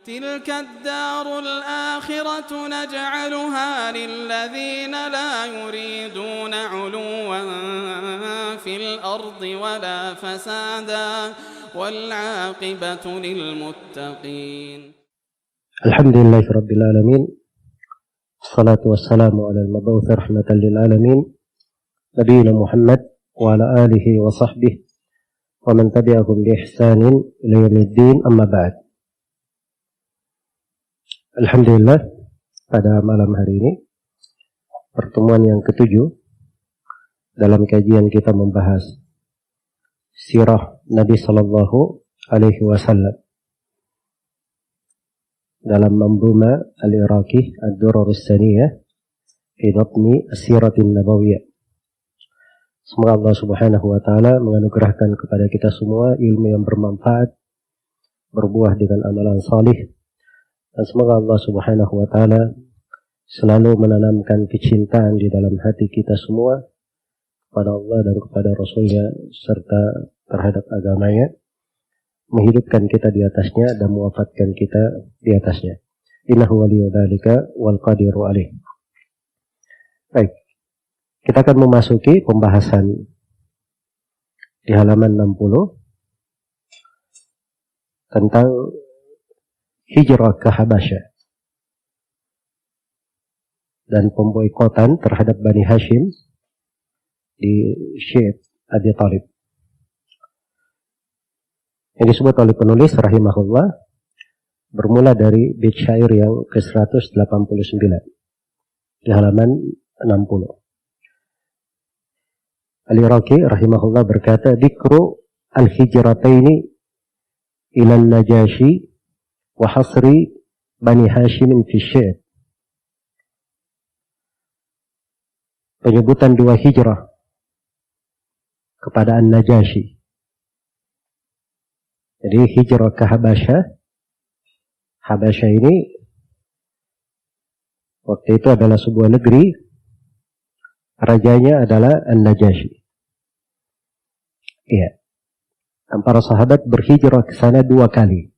تلك الدار الآخرة نجعلها للذين لا يريدون علوا في الأرض ولا فسادا والعاقبة للمتقين. الحمد لله رب العالمين، الصلاة والسلام على المبعوث رحمة للعالمين نبينا محمد وعلى آله وصحبه ومن تبعهم بإحسان إلى يوم الدين. أما بعد. Alhamdulillah, pada malam hari ini pertemuan yang ke-7 dalam kajian kita membahas sirah Nabi sallallahu alaihi wasallam dalam manzuma al-Iraqi ad-Durar as-Saniyah fi dhatni as-siratin nabawiyah. Semoga Allah Subhanahu wa taala menganugerahkan kepada kita semua ilmu yang bermanfaat, berbuah dengan amalan salih. Dan semoga Allah Subhanahu wa taala selalu menanamkan kecintaan di dalam hati kita semua kepada Allah dan kepada Rasulnya serta terhadap agamanya, menghidupkan kita di atasnya dan mewafatkan kita di atasnya. Innahu waliyyu dzalika wal qadiru alaih. Baik. Kita akan memasuki pembahasan di halaman 60 tentang hijrah ke Habasyah dan pemboikotan terhadap Bani Hashim di Syekh Abi Thalib. Yang disebut oleh penulis rahimahullah bermula dari bait syair yang ke-189 di halaman 60. Al-Iraqi rahimahullah berkata, "Dzikru al-hijrataini ila an-Najashi wa hasri Bani Hashim fi Syekh." Penyebutan dua hijrah kepada An-Najashi. Jadi hijrah ke Habasyah. Habasyah ini waktu itu adalah sebuah negeri, rajanya adalah An-Najashi. Iya. Dan para sahabat berhijrah ke sana 2 kali.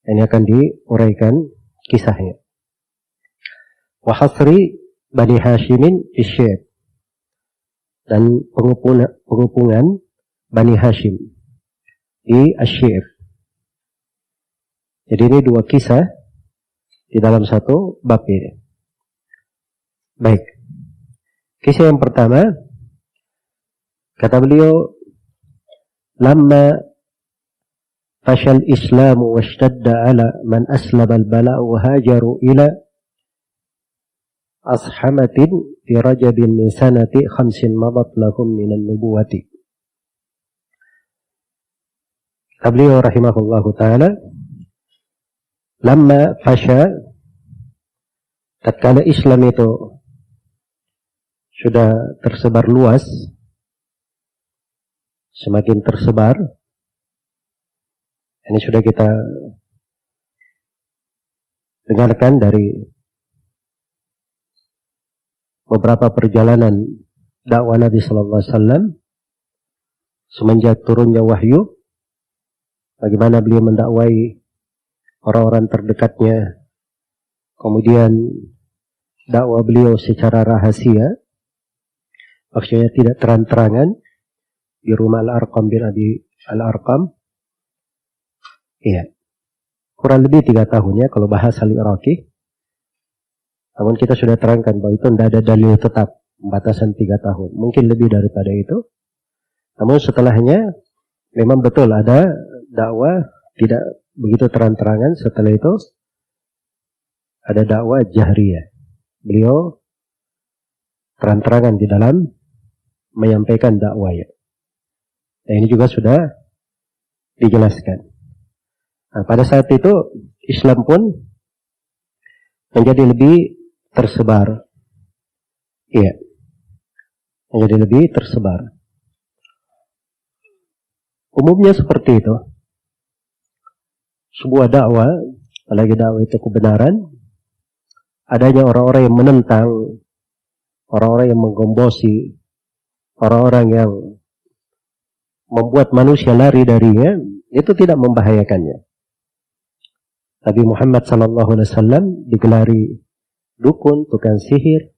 Ini akan diuraikan kisahnya. Wa hasri Bani Hashimin fi Syekh. Dan pengepungan Bani Hashim di Asy-Syekh. Jadi ini 2 kisah di dalam satu bab ini. Baik. Kisah yang pertama, kata beliau, "Lamma fashal Islamu washtadda ala man aslama al-bala'u wa hajaru ila ashamatin fi rajabin min sanati 5 madat lahum minan nubuwati." Kata beliau rahimahullahu ta'ala, lamma fasha, tatkala Islam itu sudah tersebar luas, semakin tersebar. Ini sudah kita dengarkan dari beberapa perjalanan dakwah Nabi sallallahu alaihi wasallam semenjak turunnya wahyu, bagaimana beliau mendakwai orang-orang terdekatnya, kemudian dakwah beliau secara rahasia, maksudnya tidak terang-terangan di rumah Al-Arqam bin Abi Al-Arqam. Iya, kurang lebih 3 tahun ya kalau bahas Al-Iraqi. Namun kita sudah terangkan bahwa itu tidak ada dalil tetap batasan 3 tahun, mungkin lebih daripada itu. Namun setelahnya memang betul ada dakwah tidak begitu terang-terangan. Setelah itu ada dakwah jahriyah. Beliau terang-terangan di dalam menyampaikan dakwahnya. Nah, ini juga sudah dijelaskan. Nah, pada saat itu Islam pun menjadi lebih tersebar. Iya. Menjadi lebih tersebar. Umumnya seperti itu. Sebuah dakwah, apalagi dakwah itu kebenaran, adanya orang-orang yang menentang, orang-orang yang menggombosi, orang-orang yang membuat manusia lari darinya, itu tidak membahayakannya. Nabi Muhammad SAW digelari dukun, tukang sihir,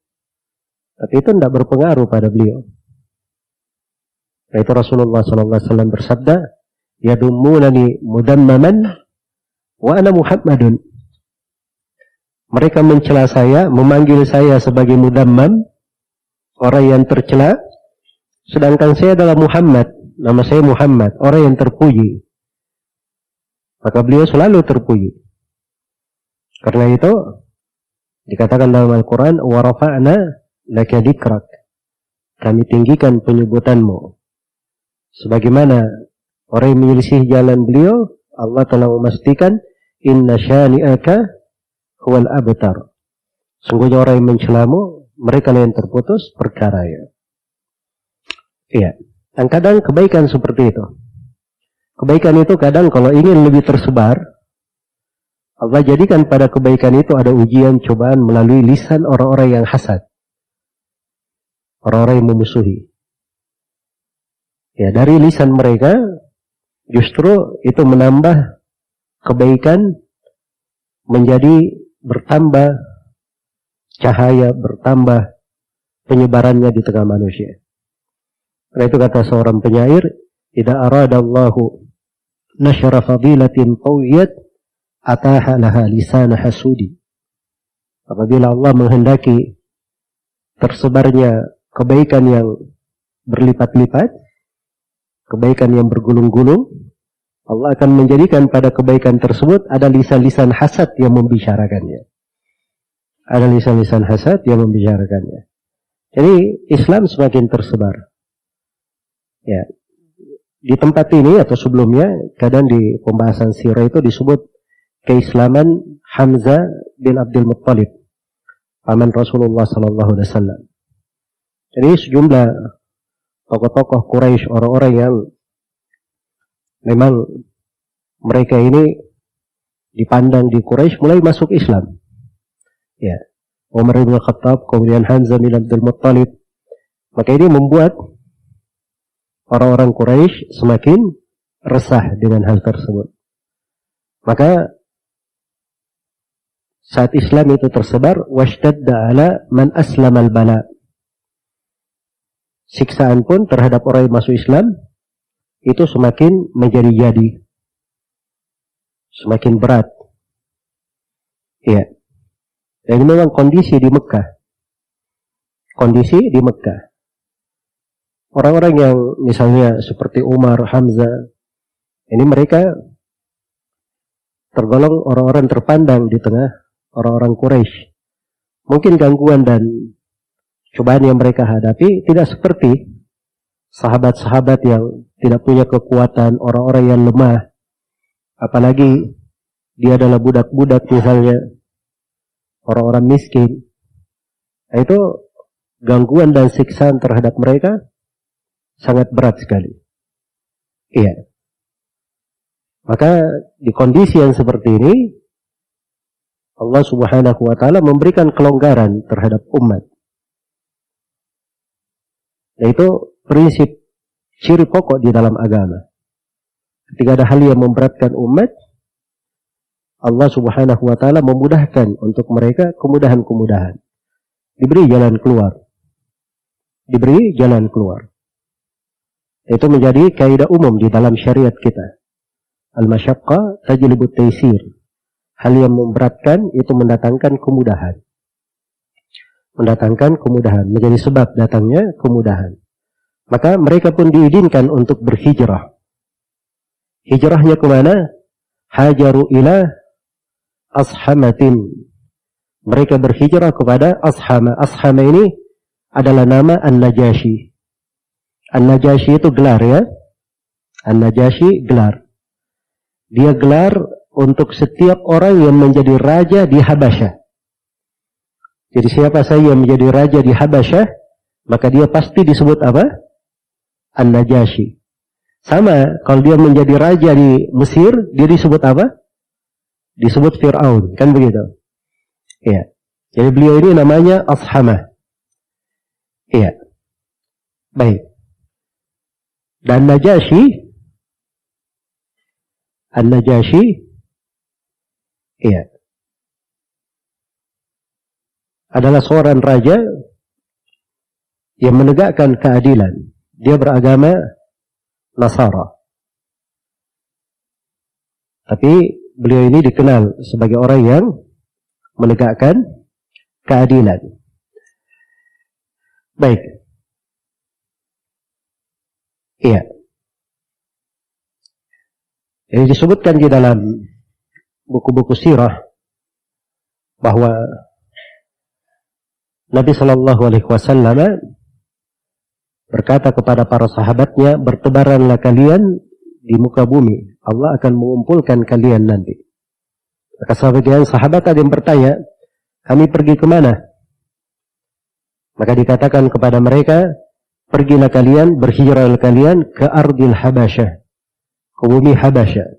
tapi itu tidak berpengaruh pada beliau. Yaitu Rasulullah SAW bersabda, yadummunani mudammaman wa ana Muhammadun. Mereka mencela saya, memanggil saya sebagai mudammam, orang yang tercela, sedangkan saya adalah Muhammad, nama saya Muhammad, orang yang terpuji. Maka beliau selalu terpuji. Karena itu dikatakan dalam Al-Quran, wa rafa'na laka dzikrak, kami tinggikan penyebutanmu. Sebagaimana orang yang menyelisih jalan beliau, Allah telah memastikan, inna syani'aka huwal abtar. Sungguhnya orang yang mencelamu, mereka yang terputus perkaranya. Iya. Dan kadang kebaikan seperti itu. Kebaikan itu kadang kalau ingin lebih tersebar, Allah jadikan pada kebaikan itu ada ujian, cobaan melalui lisan orang-orang yang hasad. Orang-orang yang memusuhi. Ya, dari lisan mereka, justru itu menambah kebaikan menjadi bertambah cahaya, bertambah penyebarannya di tengah manusia. Karena itu kata seorang penyair, idza aradallahu nashra fadilatin qawiyat ataha laha lisan hasudi. Apabila Allah menghendaki tersebarnya kebaikan yang berlipat-lipat, kebaikan yang bergulung-gulung, Allah akan menjadikan pada kebaikan tersebut ada lisan-lisan hasad yang membicarakannya. Ada lisan-lisan hasad yang membicarakannya. Jadi Islam semakin tersebar. Ya, di tempat ini atau sebelumnya, kadang di pembahasan sirah itu disebut keislaman Hamzah bin Abdul Muttalib, paman Rasulullah SAW. Jadi sejumlah tokoh-tokoh Quraisy, orang-orang yang memang mereka ini dipandang di Quraisy mulai masuk Islam. Ya, Umar bin Khattab, kemudian Hamzah bin Abdul Muttalib. Maka ini membuat orang-orang Quraisy semakin resah dengan hal tersebut. Maka saat Islam itu tersebar, washtadda ala man aslama al-bala. Siksaan pun terhadap orang yang masuk Islam itu semakin menjadi-jadi, semakin berat. Ya. Dan ini memang kondisi di Mekah. Kondisi di Mekah. Orang-orang yang misalnya seperti Umar, Hamzah, ini mereka tergolong orang-orang terpandang di tengah orang-orang Quraisy. Mungkin gangguan dan cobaan yang mereka hadapi tidak seperti sahabat-sahabat yang tidak punya kekuatan, orang-orang yang lemah. Apalagi dia adalah budak-budak misalnya, orang-orang miskin. Nah, itu gangguan dan siksaan terhadap mereka sangat berat sekali. Iya. Maka di kondisi yang seperti ini, Allah Subhanahu wa Ta'ala memberikan kelonggaran terhadap umat. Yaitu prinsip ciri pokok di dalam agama. Ketika ada hal yang memberatkan umat, Allah Subhanahu wa Ta'ala memudahkan untuk mereka kemudahan-kemudahan. Diberi jalan keluar. Diberi jalan keluar. Itu menjadi kaidah umum di dalam syariat kita. Al-masyaqqa tajlibut taysir. Hal yang memberatkan itu mendatangkan kemudahan. Mendatangkan kemudahan. Menjadi sebab datangnya kemudahan. Maka mereka pun diizinkan untuk berhijrah. Hijrahnya kemana? Hajaru ila ashamatin. Mereka berhijrah kepada Ashama. Ashama ini adalah nama An-Najashi. An-Najashi itu gelar ya. An-Najashi gelar. Dia gelar untuk setiap orang yang menjadi raja di Habasyah. Jadi siapa saja yang menjadi raja di Habasyah, maka dia pasti disebut apa? An-Najashi. Sama, kalau dia menjadi raja di Mesir, dia disebut apa? Disebut Fir'aun, kan begitu? Iya. Jadi beliau ini namanya Ashamah. Iya. Baik. Dan An-Najashi Iya. Adalah seorang raja yang menegakkan keadilan. Dia beragama Nasara. Tapi beliau ini dikenal sebagai orang yang menegakkan keadilan. Baik. Iya. Ini disebutkan di dalam buku-buku sirah bahwa Nabi Shallallahu Alaihi Wasallam berkata kepada para sahabatnya, bertebaranlah kalian di muka bumi, Allah akan mengumpulkan kalian nanti. Maka sebagian sahabat ada yang bertanya, kami pergi kemana? Maka dikatakan kepada mereka, pergilah kalian, berhijrahlah kalian ke Ardil Habasyah, ke bumi Habasyah.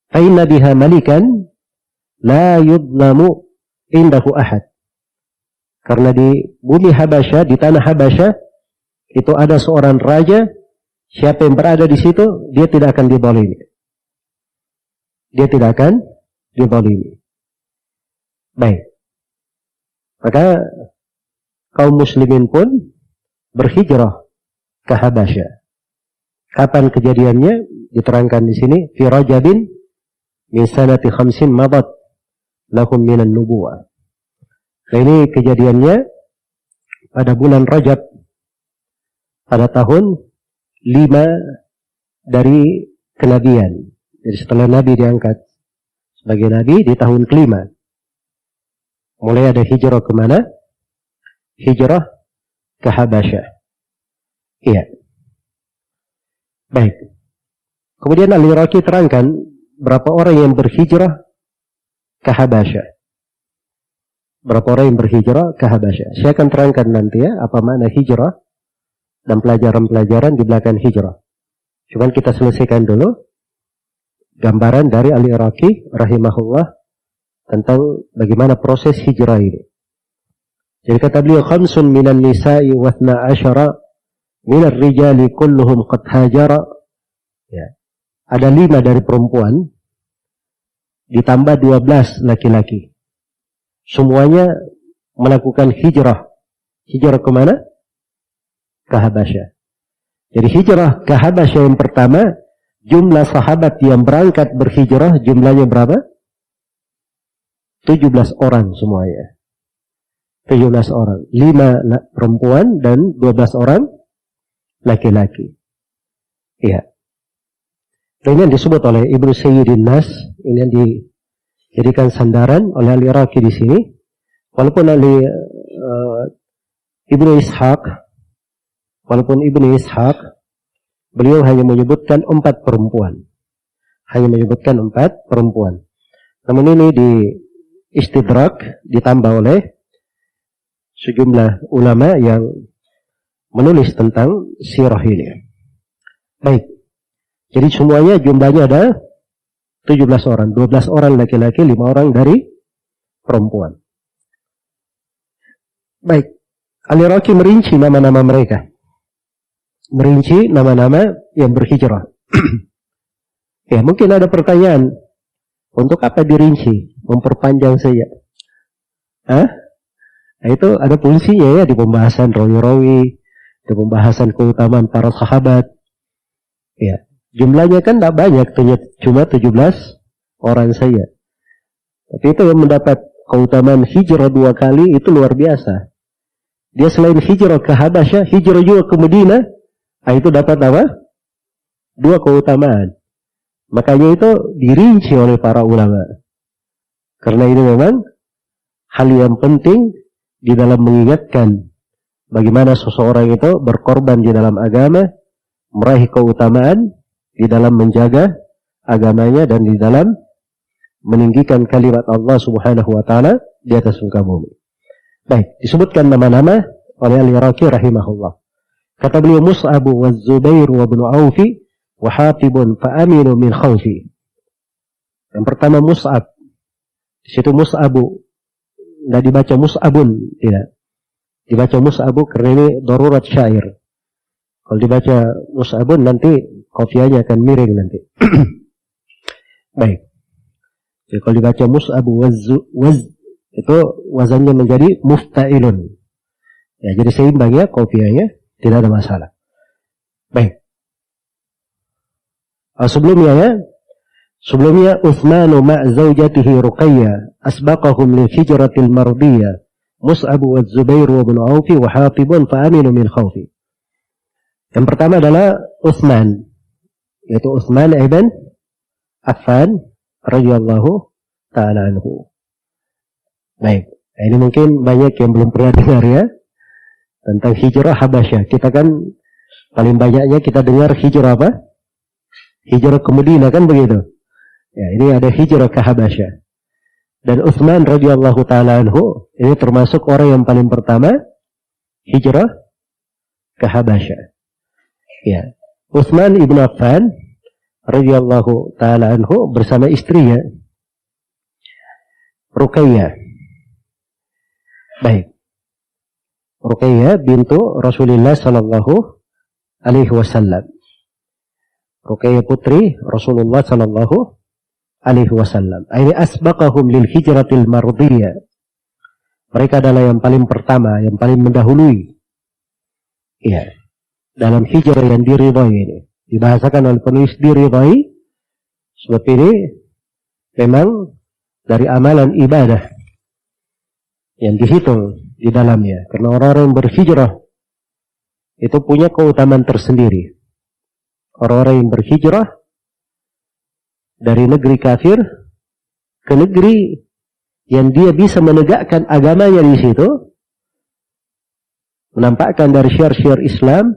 Fa inna biha malikan la yudlamu indahu ahad. Karena di bumi Habasyah, di tanah Habasyah, itu ada seorang raja, siapa yang berada di situ, dia tidak akan dizalimi. Dia tidak akan dizalimi. Baik. Maka kaum muslimin pun berhijrah ke Habasyah. Kapan kejadiannya? Diterangkan di sini, fi Rajabin min sanati 50 madat lahum minan nubuwah. Nah, ini kejadiannya pada bulan Rajab pada tahun 5 dari kenabian. Jadi setelah Nabi diangkat sebagai Nabi di tahun ke-5. Mulai ada hijrah ke mana? Hijrah ke Habasyah. Iya. Baik. Kemudian Al-Iraqi terangkan berapa orang yang berhijrah ke Habasyah. Berapa orang yang berhijrah ke Habasyah. Saya akan terangkan nanti ya apa makna hijrah dan pelajaran-pelajaran di belakang hijrah. Cuman kita selesaikan dulu gambaran dari Al-Iraqi rahimahullah tentang bagaimana proses hijrah ini. Jadi kata beliau, khamsun minan nisa'i wa 12 minar rijali kulluhum qad hajara. Ya. Ada 5 dari perempuan ditambah 12 laki-laki. Semuanya melakukan hijrah. Hijrah ke mana? Ke Habasyah. Jadi hijrah ke Habasyah yang pertama, jumlah sahabat yang berangkat berhijrah jumlahnya berapa? 17 orang semuanya. 17 orang. 5 perempuan dan 12 orang laki-laki. Iya. Ini yang disebut oleh Ibnu Sayyidin Nas, ini yang dijadikan sandaran oleh Al-Iraqi di sini. Walaupun Ibnu Ishaq, beliau hanya menyebutkan 4 perempuan. Hanya menyebutkan 4 perempuan. Namun ini di istidrak ditambah oleh sejumlah ulama yang menulis tentang sirah ini. Baik. Jadi semuanya jumlahnya ada 17 orang. 12 orang laki-laki, 5 orang dari perempuan. Baik. Al-Iraqi merinci nama-nama mereka. Merinci nama-nama yang berhijrah. Ya, mungkin ada pertanyaan. Untuk apa dirinci? Memperpanjang saja. Nah, itu ada fungsinya ya di pembahasan rawi-rawi, di pembahasan keutamaan para sahabat. Ya, jumlahnya kan tidak banyak, cuma 17 orang saja. Tapi itu yang mendapat keutamaan hijrah 2 kali itu luar biasa. Dia selain hijrah ke Habasyah, hijrah juga ke Madinah. Nah, itu dapat apa? 2 keutamaan. Makanya itu dirinci oleh para ulama. Karena ini memang hal yang penting di dalam mengingatkan bagaimana seseorang itu berkorban di dalam agama, meraih keutamaan di dalam menjaga agamanya dan di dalam meninggikan kalimat Allah Subhanahu wa taala di atas muka bumi. Baik, disebutkan nama-nama oleh Al-Iraqi rahimahullah. Kata beliau, Mus'ab wa Zubair wa Ibnu Aufi wa Hatibun fa aminu min khawfi. Yang pertama Mus'ab. Di situ Mus'abu. Tidak dibaca Mus'abun, tidak. Dibaca Mus'abu karena ini darurat syair. Kalau dibaca Mus'abun nanti kopiahnya akan miring nanti. Baik. Ya, kalau dibaca Mus'ab itu wazannya menjadi mufta'ilun. Ya, jadi seimbang ya kopiahnya, tidak ada masalah. Baik. Sebelumnya Utsman ma' zaujatihi Ruqayyah asbaqahum li hijratil mardiyah Mus'ab wa Zubair wa ibn Auf wa Hatibun fa aminu min khawfi. Yang pertama adalah Utsman, yaitu Utsman ibn Affan radhiyallahu ta'ala anhu. Baik, ini mungkin banyak yang belum pernah dengar ya tentang hijrah Habasyah. Kita kan paling banyaknya kita dengar hijrah apa? Hijrah ke Madinah kan begitu. Ya, ini ada hijrah ke Habasyah. Dan Utsman radhiyallahu ta'ala anhu ini termasuk orang yang paling pertama hijrah ke Habasyah. Ya, Utsman ibn Affan radhiyallahu ta'ala anhu bersama istrinya Ruqayyah. Baik. Ruqayyah bintu Rasulullah sallallahu alaihi wasallam. Ruqayyah putri Rasulullah sallallahu alaihi wasallam. Ini asbaqahum lil hijratil mardiyah. Mereka adalah yang paling pertama, yang paling mendahului. Iya. Dalam hijrah yang diridhai ini. Dibahasakan oleh penulis diridhai. Sebab ini memang dari amalan ibadah yang dihitung di dalamnya. Karena orang-orang yang berhijrah itu punya keutamaan tersendiri. Orang-orang yang berhijrah dari negeri kafir ke negeri yang dia bisa menegakkan agamanya di situ, menampakkan dari syiar-syiar Islam,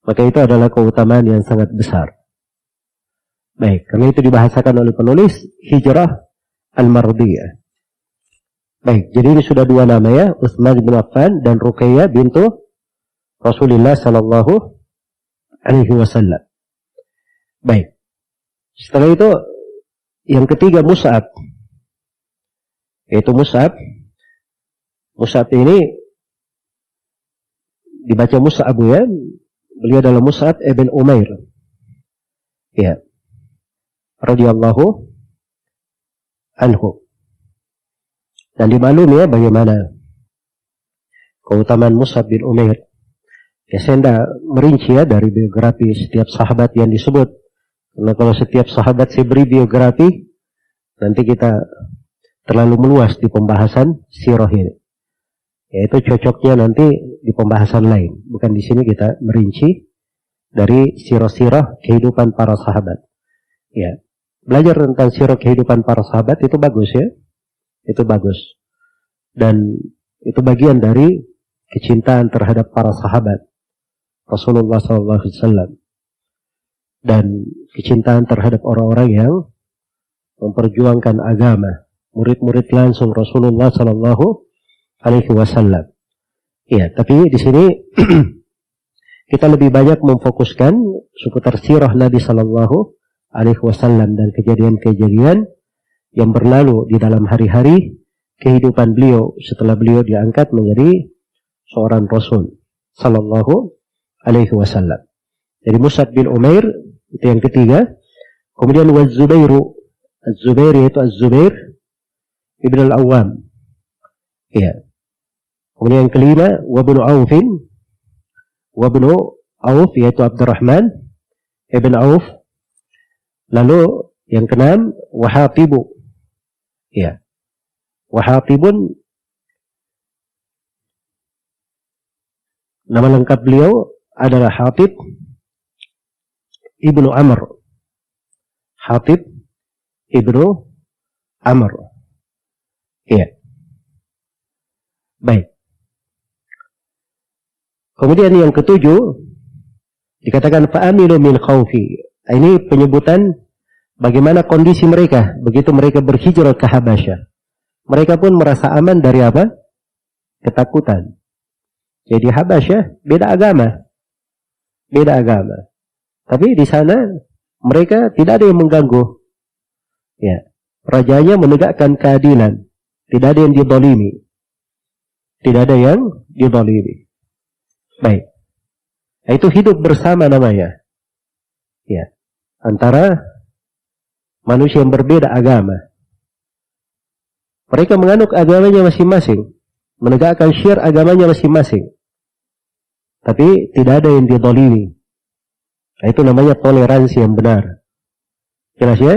maka itu adalah keutamaan yang sangat besar. Baik, karena itu dibahasakan oleh penulis hijrah al-mardiyah. Baik, jadi ini sudah dua nama ya, Utsman bin Affan dan Ruqayyah bintu Rasulullah sallallahu alaihi wasallam. Baik. Setelah itu yang ketiga Mus'ab. Yaitu Mus'ab. Mus'ab ini dibaca Mus'ab ya. Beliau adalah Mus'ab ibn Umair. Ya. Radhiyallahu anhu. Dan dimaklumi ya bagaimana keutamaan Mus'ab bin Umair. Ya, saya tidak merinci ya dari biografi setiap sahabat yang disebut. Karena kalau setiap sahabat saya beri biografi, nanti kita terlalu meluas di pembahasan sirah ini. Yaitu cocoknya nanti di pembahasan lain. Bukan di sini kita merinci dari sirah-sirah kehidupan para sahabat. Ya, belajar tentang sirah kehidupan para sahabat itu bagus ya. Itu bagus. Dan itu bagian dari kecintaan terhadap para sahabat Rasulullah SAW. Dan kecintaan terhadap orang-orang yang memperjuangkan agama, murid-murid langsung Rasulullah SAW. Ya, tapi di sini kita lebih banyak memfokuskan seputar sirah Nabi SAW dan kejadian-kejadian yang berlalu di dalam hari-hari kehidupan beliau setelah beliau diangkat menjadi seorang Rasul sallallahu alaihi wasallam. Jadi Mus'ab bin Umair itu yang ketiga. Kemudian Az-Zubairu. Az-Zubair yaitu Az-Zubair ibn al-Awwam. Ya. Kemudian yang kelima Wabnu Aufin. Wabnu Auf yaitu Abdurrahman ibn Auf. Lalu yang keenam Wahatibu. Ya. Wahatibun nama lengkap beliau adalah Hatib ibnu Amr. Hatib ibnu Amr. Ya. Baik. Kemudian yang ketujuh dikatakan fa'aminu min khawfi. Ini penyebutan bagaimana kondisi mereka begitu mereka berhijrah ke Habasyah. Mereka pun merasa aman dari apa? Ketakutan. Jadi Habasyah beda agama. Beda agama. Tapi di sana mereka tidak ada yang mengganggu. Ya, rajanya menegakkan keadilan. Tidak ada yang dizalimi. Tidak ada yang dizalimi. Baik. Itu hidup bersama namanya. Ya. Antara manusia yang berbeda agama. Mereka menganut agamanya masing-masing, menegakkan syiar agamanya masing-masing. Tapi tidak ada yang dizalimi. Nah, itu namanya toleransi yang benar. Jelas ya?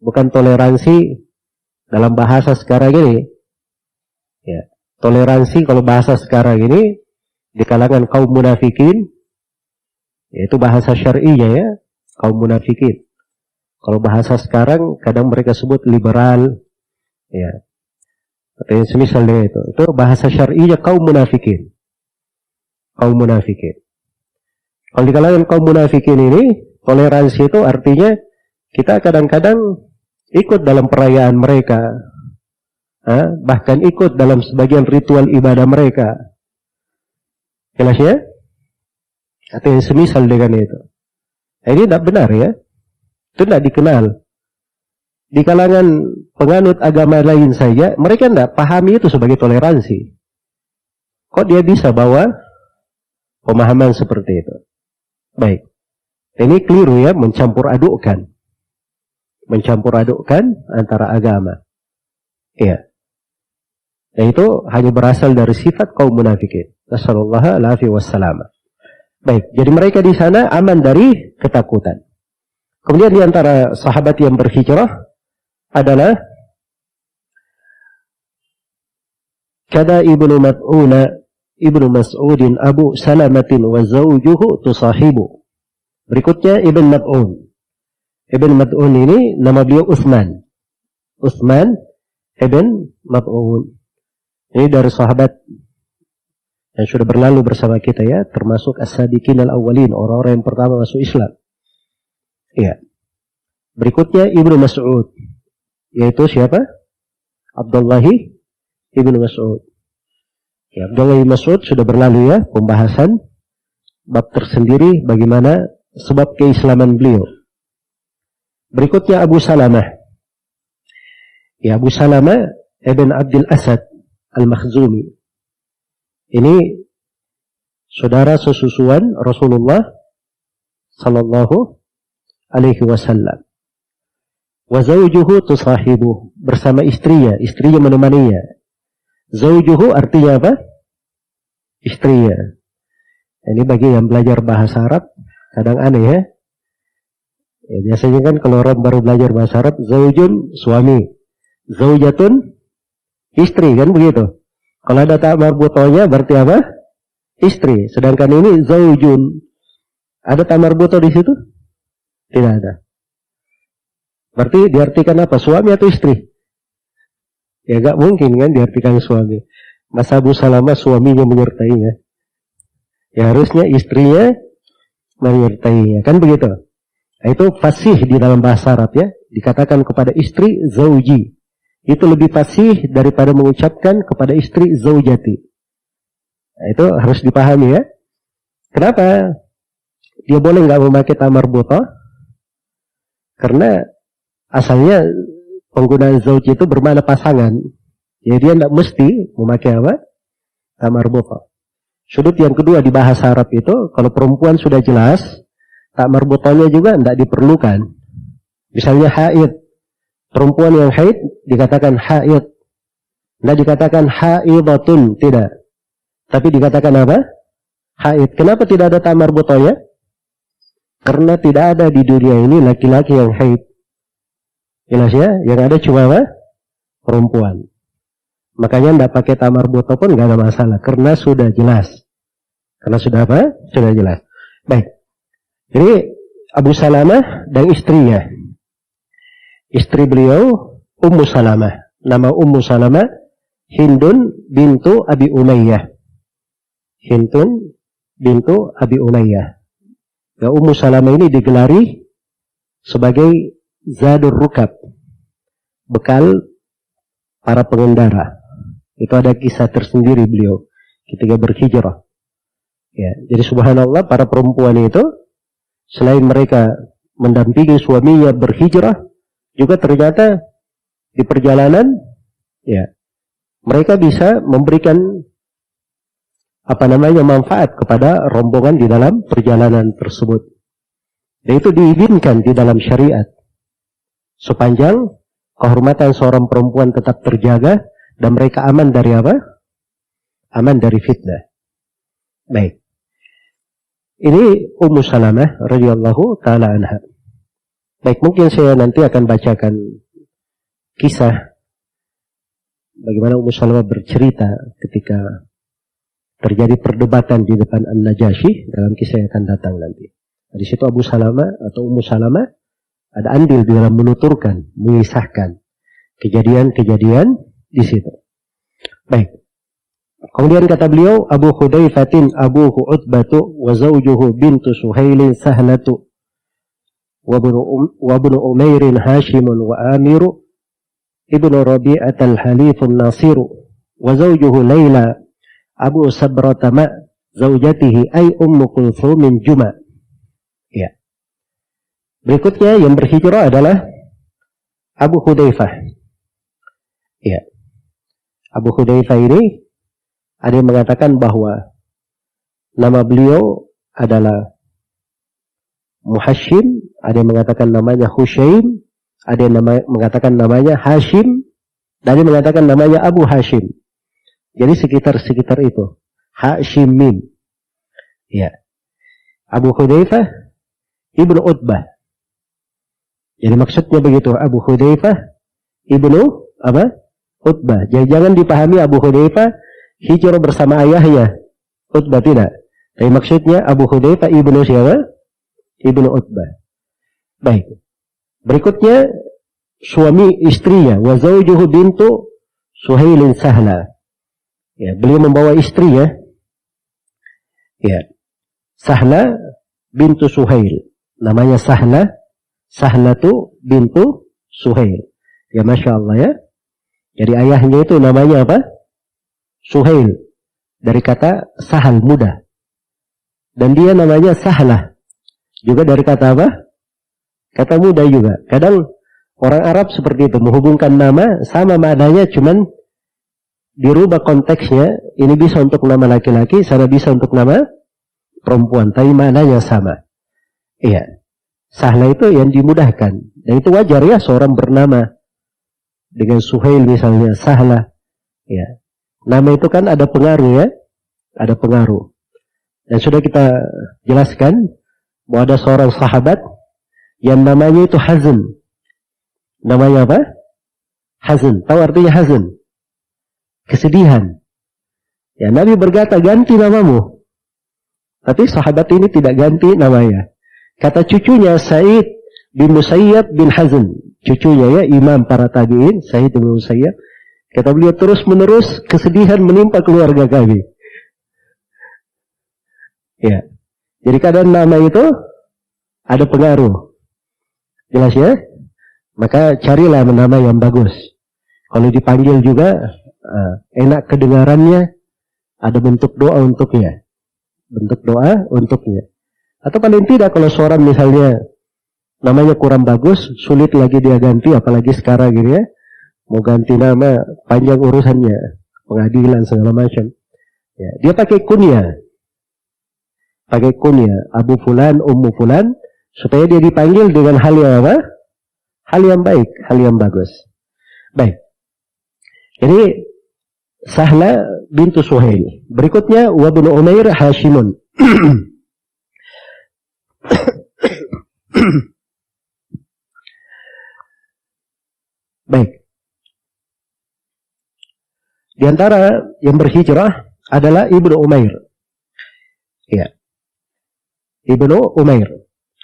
Bukan toleransi dalam bahasa sekarang ini. Ya, toleransi kalau bahasa sekarang ini di kalangan kaum munafikin, yaitu bahasa syar'inya ya, kaum munafikin. Kalau bahasa sekarang kadang mereka sebut liberal, ya. Atau yang semisal dengan itu bahasa syar'inya kaum munafikin. Kaum munafikin. Kalau di kalangan kaum munafikin ini, toleransi itu artinya kita kadang-kadang ikut dalam perayaan mereka, bahkan ikut dalam sebagian ritual ibadah mereka. Jelas ya? Atau yang semisal dengan itu. Ini tidak benar ya. Itu tidak dikenal. Di kalangan penganut agama lain saja, mereka tidak pahami itu sebagai toleransi. Kok dia bisa bawa pemahaman seperti itu? Baik. Ini keliru ya, mencampur adukkan. Mencampur adukkan antara agama. Iya. Dan itu hanya berasal dari sifat kaum munafikin. Nasallallahu alaihi wasallam. Baik, jadi mereka di sana aman dari ketakutan. Kemudian di antara sahabat yang berhijrah adalah kada ibnu Mas'udin Abu Salamatin wa zawjuhu tusahibu. Berikutnya Ibn Mad'un. Ibn Mad'un ini nama beliau Utsman. Utsman Ibn Mad'un. Ini dari sahabat yang sudah berlalu bersama kita ya, termasuk as-sabiqin al-awwalin, orang-orang yang pertama masuk Islam. Iya. Berikutnya Ibnu Mas'ud, yaitu siapa? Abdullah Ibnu Mas'ud. Ya, Abdullah Ibnu Mas'ud sudah berlalu ya, pembahasan bab tersendiri bagaimana sebab keislaman beliau. Berikutnya Abu Salamah. Ya, Abu Salamah Ibn Abdul Asad Al-Makhzumi. Ini saudara sesusuan Rasulullah sallallahu alaihi wasallam. Wa zawjuhu tusahibu, bersama istrinya menemaninya. Zawjuhu artinya apa? Istrinya. Ini bagi yang belajar bahasa Arab kadang aneh ya. Ya, biasanya kan kalau orang baru belajar bahasa Arab, zaujun suami, zaujatun istri, kan begitu. Kalau ada ta marbutohnya berarti apa? Istri. Sedangkan ini zaujun. Ada ta marbutoh di situ? Tidak ada. Berarti diartikan apa? Suami atau istri? Ya gak mungkin kan diartikan suami. Mas Abu Salamah suaminya menyertainya. Ya harusnya istrinya menyertainya. Kan begitu. Nah, itu fasih di dalam bahasa Arab ya. Dikatakan kepada istri zauji. Itu lebih fasih daripada mengucapkan kepada istri zaujati. Nah, itu harus dipahami ya. Kenapa dia boleh nggak memakai ta marbutoh? Karena asalnya penggunaan zauj itu bermakna pasangan. Jadi dia tidak mesti memakai apa? Ta marbutoh. Sudut yang kedua di bahasa Arab itu, kalau perempuan sudah jelas, ta marbutohnya juga tidak diperlukan. Misalnya haid. Perempuan yang haid dikatakan haid. Tidak dikatakan haidatun, tidak. Tapi dikatakan apa? Haid. Kenapa tidak ada ta marbutohnya? Karena tidak ada di dunia ini laki-laki yang haid. Jelas ya? Yang ada cuma apa? Perempuan. Makanya tidak pakai ta marbutoh pun tidak ada masalah. Karena sudah jelas. Karena sudah apa? Sudah jelas. Baik. Jadi Abu Salamah dan istrinya. Istri beliau Ummu Salamah. Nama Ummu Salamah Hindun bintu Abi Umayyah. Hindun bintu Abi Umayyah. Ya, Ummu Salamah ini digelari sebagai Zadur Rukab, bekal para pengendara. Itu ada kisah tersendiri beliau ketika berhijrah. Ya, jadi subhanallah para perempuan itu selain mereka mendampingi suaminya berhijrah, juga ternyata di perjalanan ya mereka bisa memberikan manfaat kepada rombongan di dalam perjalanan tersebut. Dan itu diizinkan di dalam syariat sepanjang kehormatan seorang perempuan tetap terjaga dan mereka aman dari apa? Aman dari fitnah. Baik. Ini Ummu Salamah radhiyallahu taala anha. Baik, mungkin saya nanti akan bacakan kisah bagaimana Ummu Salamah bercerita ketika terjadi perdebatan di depan An-Najasyi dalam kisah yang akan datang nanti. Di situ Abu Salamah atau Ummu Salamah ada andil di dalam menuturkan, mengisahkan kejadian-kejadian di situ. Baik. Kemudian kata beliau, Abu Hudayfatin Abuhu Utbatu wa zawjuhu bintu Suhailin Sahlatu wa ibnu Umairin Hashimun wa Amiru ibnu Rabi'at al-Halifun Nasiru wa zawjuhu Layla Abu Sabratama zaujatihi ay Ummu Kulthumin Juma. Ya. Berikutnya yang berhijrah adalah Abu Hudayfah. Ya. Abu Hudayfah ini ada yang mengatakan bahwa nama beliau adalah Muhashim, ada yang mengatakan namanya Hushaim, ada yang mengatakan namanya Hashim, dan ada yang mengatakan namanya Abu Hashim. Jadi sekitar itu. Hashimin. Ya. Abu Hudayfah ibnu Utbah. Jadi maksudnya begitu. Abu Hudayfah ibnu apa? Utbah. Jadi jangan dipahami Abu Hudayfah hijrah bersama ayahnya. Utbah tidak. Tapi maksudnya Abu Hudayfah ibnu siapa? Ibnu Utbah. Baik. Berikutnya suami istrinya. Wa zawjuhu bintu Suhailin Sahla. Ya, beliau membawa istrinya. Ya. Sahla bintu Suhail. Namanya Sahla. Sahlatu bintu Suhail. Ya Masya Allah ya. Jadi ayahnya itu namanya apa? Suhail. Dari kata sahal, mudah. Dan dia namanya Sahlah. Juga dari kata apa? Kata mudah juga. Kadang orang Arab seperti itu. Menghubungkan nama sama maknanya, cuman dirubah konteksnya. Ini bisa untuk nama laki-laki, sana bisa untuk nama perempuan. Tapi maknanya sama. Iya. Sahlah itu yang dimudahkan. Dan itu wajar ya, seorang bernama dengan Suhail misalnya, Sahlah. Ya. Nama itu kan ada pengaruh ya. Ada pengaruh. Dan sudah kita jelaskan bahwa ada seorang sahabat yang namanya itu Hazn. Namanya apa? Hazn. Tahu artinya Hazn? Kesedihan. Ya, Nabi berkata, ganti namamu. Tapi sahabat ini tidak ganti namanya. Kata cucunya Sa'id bin Musayyab bin Hazn. Cucunya ya, imam para tabi'in, Sa'id bin Musayyab. Kata beliau, terus menerus kesedihan menimpa keluarga kami. Ya. Jadi kadang nama itu ada pengaruh. Jelas ya? Maka carilah nama yang bagus. Kalau dipanggil juga enak kedengarannya, ada bentuk doa untuknya. Bentuk doa untuknya. Atau paling tidak kalau seorang misalnya namanya kurang bagus, sulit lagi dia ganti, apalagi sekarang gitu ya. Mau ganti nama, panjang urusannya, pengadilan segala macam. Ya, dia pakai kunyah. Pakai kunyah, Abu Fulan, Ummu Fulan, supaya dia dipanggil dengan hal yang apa? Hal yang baik, hal yang bagus. Baik. Jadi Sahla bintu Suhail. Berikutnya wa ibnu Umair Hashimun. Baik. Di antara yang berhijrah adalah Ibnu Umair. Ya. Ibnu Umair.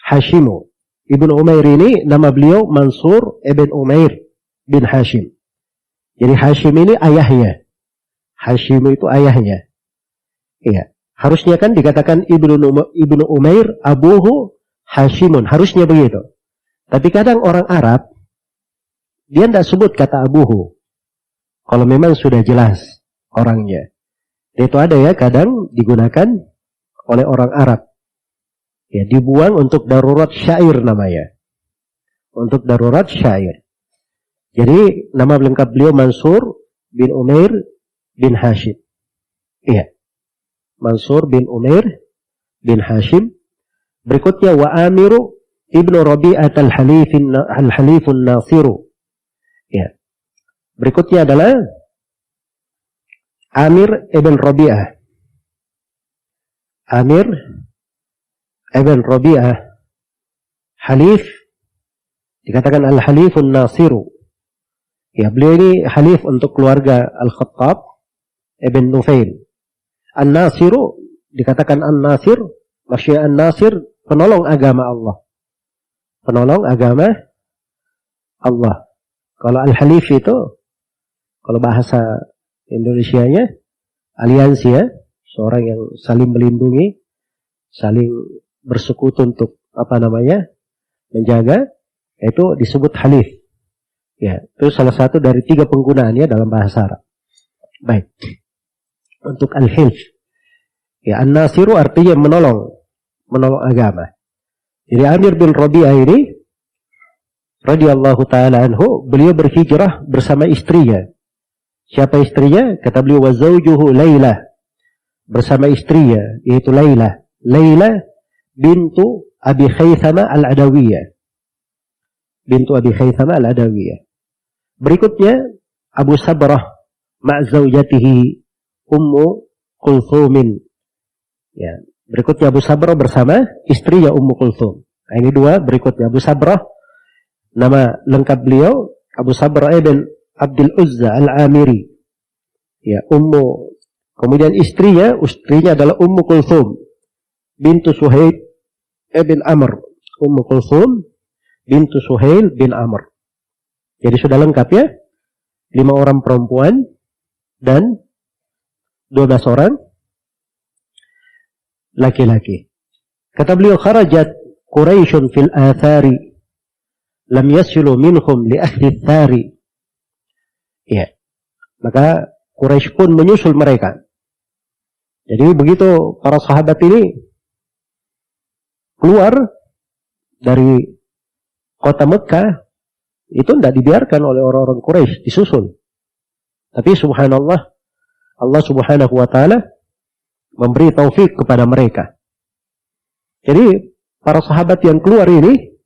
Hashimu. Ibnu Umair ini nama beliau Mansur ibn Umair bin Hashim. Jadi Hashim ini ayahnya. Hashim itu ayahnya. Iya. Harusnya kan dikatakan Ibnu Umair abuhu Hashimun. Harusnya begitu. Tapi kadang orang Arab dia tidak sebut kata abuhu. Kalau memang sudah jelas orangnya. Itu ada ya kadang digunakan oleh orang Arab. Ya, dibuang untuk darurat syair namanya. Untuk darurat syair. Jadi nama lengkap beliau Mansur bin Umair bin Hashim. Iya. Mansur bin Umair bin Hashim. Berikutnya wa Amiru ibnu Rabi'at al-Halifun Nasiru. Ya. Berikutnya adalah Amir ibn Rabi'ah. Amir ibn Rabi'ah halif, dikatakan al-halifun nasiru. Ya, beliau ini halif untuk keluarga Al-Khattab ibn Nufail. An-Nasiru, dikatakan An-Nasir, maksudnya An-Nasir penolong agama Allah. Penolong agama Allah. Kalau Al-Halif itu, kalau bahasa Indonesianya, aliansi ya, seorang yang saling melindungi, saling bersekutu untuk menjaga, itu disebut halif. Ya, itu salah satu dari 3 penggunaannya dalam bahasa Arab. Baik. Untuk al-hilf, ya, an-nasiru artinya menolong agama. Jadi Amir bin Rabi'ah ini radhiyallahu taala anhu, beliau berhijrah bersama istrinya. Siapa istrinya? Kata beliau, wa zawjuhu Lailah, bersama istrinya yaitu Lailah. Lailah bintu Abi Khaythama al-Adawiyah. Bintu Abi Khaythama al-Adawiyah. Berikutnya Abu Sabrah ma'zaujatihi Ummu Kulthumin. Ya, berikutnya Abu Sabrah bersama istrinya Ummu Kulthum. Nah, ini 2. Berikutnya Abu Sabrah, nama lengkap beliau Abu Sabrah ibn Abdul Uzza al-Amiri. Ya, kemudian istrinya adalah Ummu Kulthum bintu Suhail ibn Amr. Ummu Kulthum bintu Suhail bin Amr. Jadi sudah lengkap ya, 5 orang perempuan dan 12 orang laki-laki. Kata beliau, kharajat Quraisyun fil athari lam yasilu minhum li ahli thari. Ya, maka Quraisy pun menyusul mereka. Jadi begitu para sahabat ini keluar dari kota Mekah, itu tidak dibiarkan oleh orang-orang Quraisy, disusul. Tapi subhanallah, Allah subhanahu wa ta'ala memberi taufik kepada mereka. Jadi para sahabat yang keluar ini,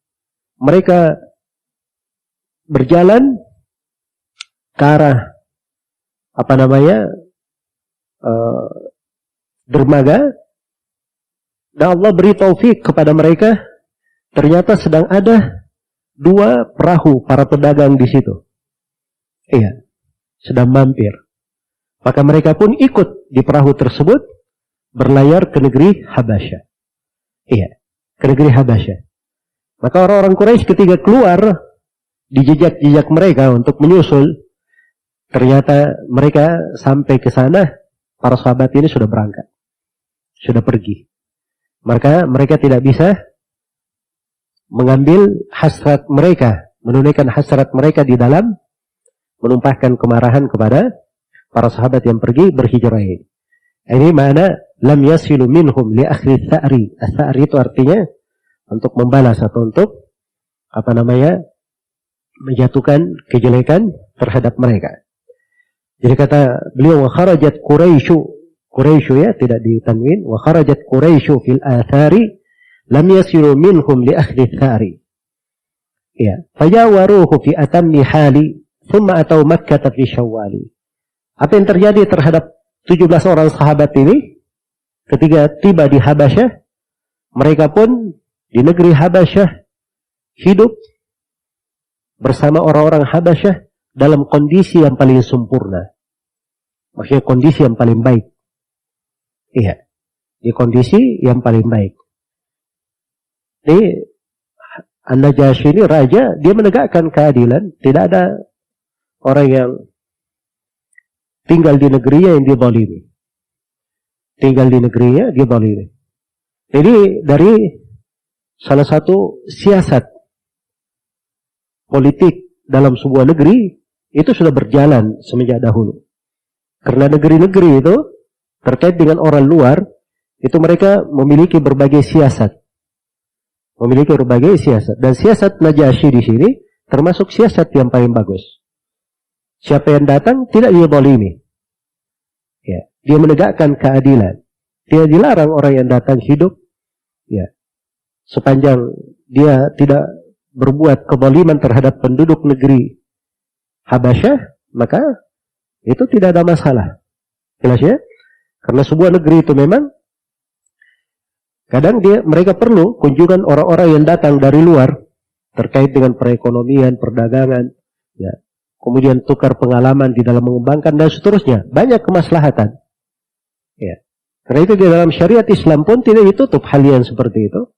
mereka berjalan ke arah dermaga, dan Allah beri taufik kepada mereka. Ternyata sedang ada 2 perahu para pedagang di situ. Iya, sedang mampir. Maka mereka pun ikut di perahu tersebut, berlayar ke negeri Habasyah. Iya, ke negeri Habasyah. Maka orang-orang Quraisy ketika keluar di jejak-jejak mereka untuk menyusul, ternyata mereka sampai ke sana, para sahabat ini sudah berangkat, sudah pergi. Maka mereka tidak bisa mengambil hasrat mereka, menunaikan hasrat mereka di dalam menumpahkan kemarahan kepada para sahabat yang pergi berhijrah ini. Ini makna lam yasilu minhum li akhli tha'ri. Tha'ri itu artinya untuk membalas atau untuk menjatuhkan kejelekan terhadap mereka. Jadi kata beliau, wa kharajat Quraisy ya, tidak ditanwin, wa kharajat Quraisy fil athari lam yasiru minhum li akhli thari. Ya, fajawaruhu fi atammi hali, thumma atau Makkah fi Syawal. Apa yang terjadi terhadap 17 orang sahabat ini ketika tiba di Habasyah? Mereka pun di negeri Habasyah hidup bersama orang-orang Habasyah dalam kondisi yang paling sempurna. Maksudnya kondisi yang paling baik. Iya, di kondisi yang paling baik. Ini An-Najasyi ini raja, dia menegakkan keadilan. Tidak ada orang yang tinggal di negerinya yang dizalimi. Tinggal di negerinya dizalimi. Jadi dari salah satu siasat politik dalam sebuah negeri itu sudah berjalan semenjak dahulu. Karena negeri-negeri itu terkait dengan orang luar, itu mereka memiliki berbagai siasat. Memiliki berbagai siasat. Dan siasat Najasyi di sini termasuk siasat yang paling bagus. Siapa yang datang tidak dizalimi. Ya, dia menegakkan keadilan. Tidak dilarang orang yang datang hidup, ya, sepanjang dia tidak berbuat kezaliman terhadap penduduk negeri Habasyah, maka itu tidak ada masalah. Jelas ya? Karena sebuah negeri itu memang kadang mereka perlu kunjungan orang-orang yang datang dari luar terkait dengan perekonomian, perdagangan, ya. Kemudian tukar pengalaman di dalam mengembangkan dan seterusnya. Banyak kemaslahatan. Ya. Karena itu di dalam syariat Islam pun tidak ditutup hal yang seperti itu.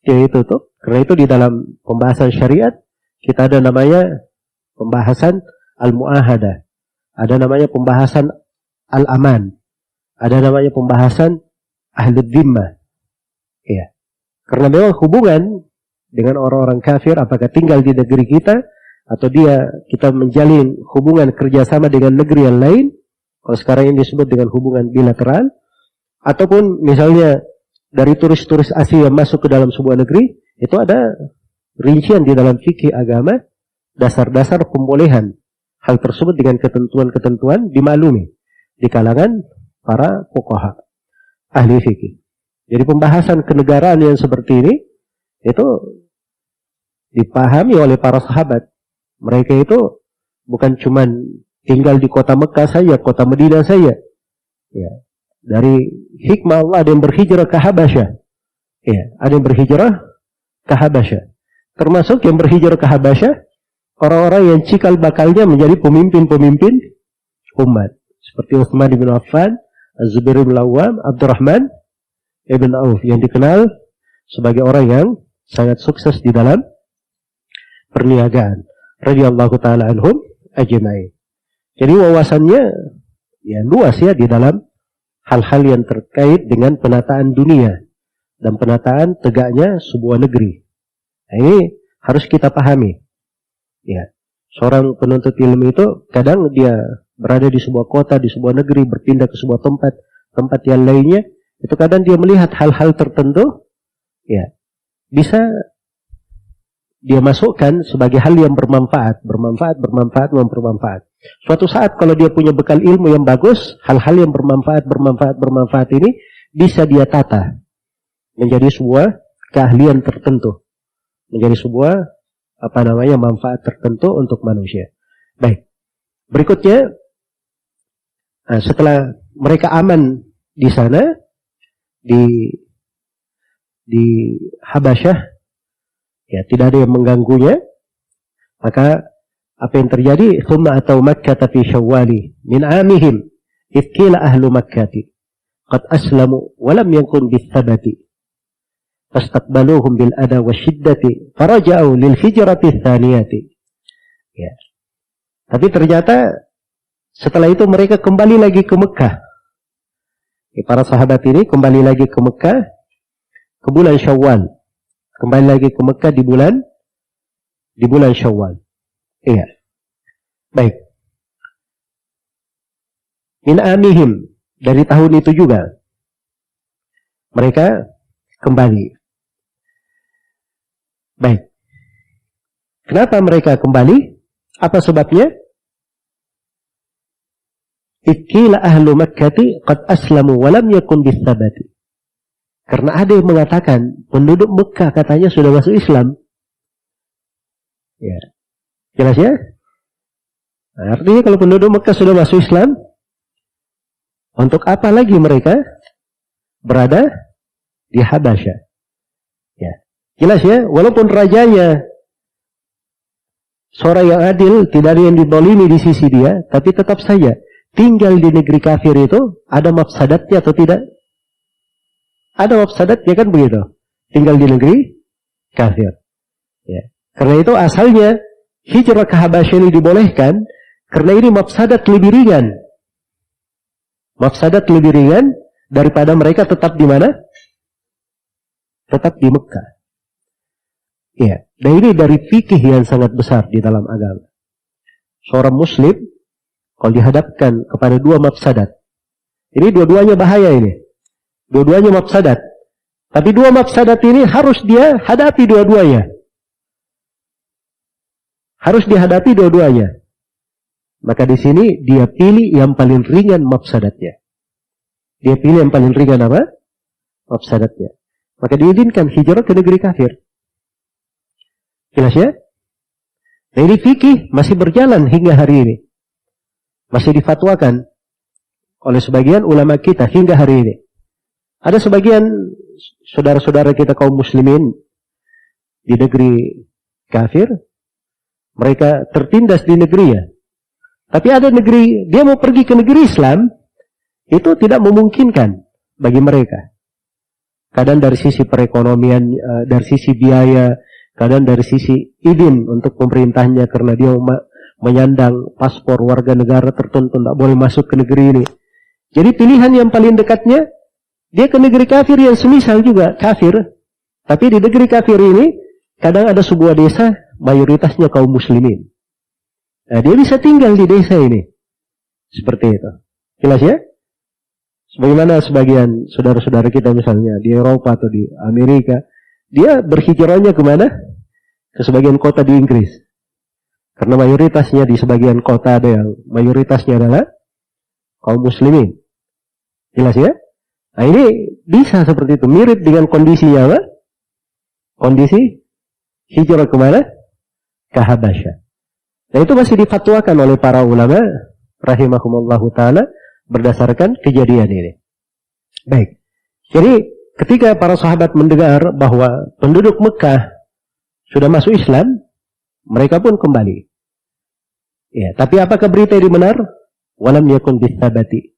Tidak ditutup. Karena itu di dalam pembahasan syariat kita ada namanya pembahasan al-mu'ahadah. Ada namanya pembahasan al-aman. Ada namanya pembahasan ahli dhimmah. Ya. Karena memang hubungan dengan orang-orang kafir, apakah tinggal di negeri kita, atau kita menjalin hubungan kerjasama dengan negeri yang lain, kalau sekarang ini disebut dengan hubungan bilateral, ataupun misalnya dari turis-turis asing yang masuk ke dalam sebuah negeri, itu ada rincian di dalam fikih agama, dasar-dasar pembolehan hal tersebut dengan ketentuan-ketentuan dimaklumi di kalangan para fuqaha, ahli fikih. Jadi pembahasan kenegaraan yang seperti ini itu dipahami oleh para sahabat. Mereka itu bukan cuma tinggal di kota Mekah saja, kota Madinah saja. Ya. Dari hikmah Allah ada yang berhijrah ke Habasyah. Ya, ada yang berhijrah ke Habasyah. Termasuk yang berhijrah ke Habasyah orang-orang yang cikal bakalnya menjadi pemimpin-pemimpin umat. Seperti Utsman bin Affan, Az-Zubair bin Awwam, Abdurrahman ibn Auf yang dikenal sebagai orang yang sangat sukses di dalam perniagaan. Radhiyallahu ta'ala anhum ajma'in. Jadi wawasannya ya luas ya di dalam hal-hal yang terkait dengan penataan dunia dan penataan tegaknya sebuah negeri. Nah, ini harus kita pahami. Ya, seorang penuntut ilmu itu kadang dia berada di sebuah kota, di sebuah negeri, berpindah ke sebuah tempat yang lainnya, itu kadang dia melihat hal-hal tertentu, ya, bisa dia masukkan sebagai hal yang bermanfaat. Suatu saat kalau dia punya bekal ilmu yang bagus, hal-hal yang bermanfaat ini bisa dia tata menjadi sebuah keahlian tertentu, menjadi sebuah manfaat tertentu untuk manusia. Baik. Berikutnya, setelah mereka aman di sana, di Habasyah, ya tidak ada yang mengganggunya, maka apa yang terjadi? Thumma atau Makkah fi Syawwali min amihim idh qila ahlu Makkati qad aslamu wa lam yakun bis-sabati fastaqbaluhum bil ada wasyiddati faraja'u lil hijrati tsaniyati. Ya. Tapi ternyata setelah itu mereka kembali lagi ke Mekah. Ya, para sahabat ini kembali lagi ke Mekah ke bulan Syawal. Kembali lagi ke Mekah di bulan Syawal. Iya. Baik. Min amihim, dari tahun itu juga mereka kembali. Baik. Kenapa mereka kembali? Apa sebabnya? Iqila ahlu Makkati qad aslamu wa lam yakun bis-sabati. Karena ada yang mengatakan penduduk Mekah katanya sudah masuk Islam. Ya. Jelas ya? Nah, artinya kalau penduduk Mekah sudah masuk Islam, untuk apa lagi mereka berada di Habasyah? Ya. Jelas ya? Walaupun rajanya seorang yang adil, tidak ada yang didolimi di sisi dia, tapi tetap saja tinggal di negeri kafir itu ada mafsadatnya atau tidak? Ada mafsadatnya kan begitu. Tinggal di negeri kafir. Ya. Karena itu asalnya hijrah ke Habasyah ini dibolehkan karena ini mafsadat lebih ringan. Mafsadat lebih ringan daripada mereka tetap di mana? Tetap di Mekah. Ya. Dan ini dari fikih yang sangat besar di dalam agama. Seorang muslim kalau dihadapkan kepada dua mafsadat, ini dua-duanya bahaya ini. Dua-duanya mafsadat. Tapi dua mafsadat ini harus dia hadapi dua-duanya. Harus dihadapi dua-duanya. Maka di sini dia pilih yang paling ringan mafsadatnya. Dia pilih yang paling ringan apa? Mafsadatnya. Maka diizinkan hijrah ke negeri kafir. Jelas ya? Nah, ini fikih masih berjalan hingga hari ini. Masih difatwakan oleh sebagian ulama kita hingga hari ini. Ada sebagian saudara-saudara kita kaum muslimin di negeri kafir, mereka tertindas di negerinya. Tapi ada negeri, dia mau pergi ke negeri Islam, itu tidak memungkinkan bagi mereka. Kadang dari sisi perekonomian, dari sisi biaya, kadang dari sisi izin untuk pemerintahnya karena dia menyandang paspor warga negara tertentu, tidak boleh masuk ke negeri ini. Jadi pilihan yang paling dekatnya, dia ke negeri kafir yang semisal juga kafir. Tapi di negeri kafir ini, kadang ada sebuah desa, mayoritasnya kaum muslimin. Nah, dia bisa tinggal di desa ini. Seperti itu. Jelas ya? Sebagaimana sebagian saudara-saudara kita misalnya di Eropa atau di Amerika, dia berhijrahnya kemana? Ke sebagian kota di Inggris. Karena mayoritasnya di sebagian kota ada yang mayoritasnya adalah kaum muslimin. Jelas ya? Nah, ini bisa seperti itu. Mirip dengan kondisinya apa? Kondisi hijrah kemana? Ke Habasyah. Nah, itu masih difatwakan oleh para ulama rahimahumullahu ta'ala berdasarkan kejadian ini. Baik. Jadi ketika para sahabat mendengar bahwa penduduk Mekah sudah masuk Islam, mereka pun kembali. Ya, tapi apakah berita ini benar? Walam yakun bisabati.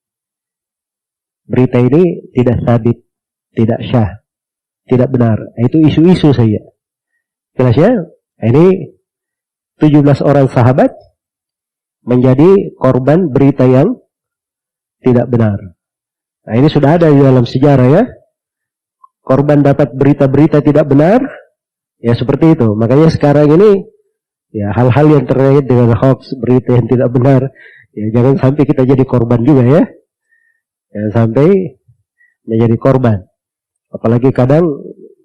Berita ini tidak sabit, tidak syah, tidak benar. Itu isu-isu saja. Jelas ya? Ini 17 orang sahabat menjadi korban berita yang tidak benar. Nah, ini sudah ada di dalam sejarah ya. Korban dapat berita-berita tidak benar, ya seperti itu. Makanya sekarang ini, ya hal-hal yang terkait dengan hoax, berita yang tidak benar, ya jangan sampai kita jadi korban juga ya. Jangan sampai menjadi korban. Apalagi kadang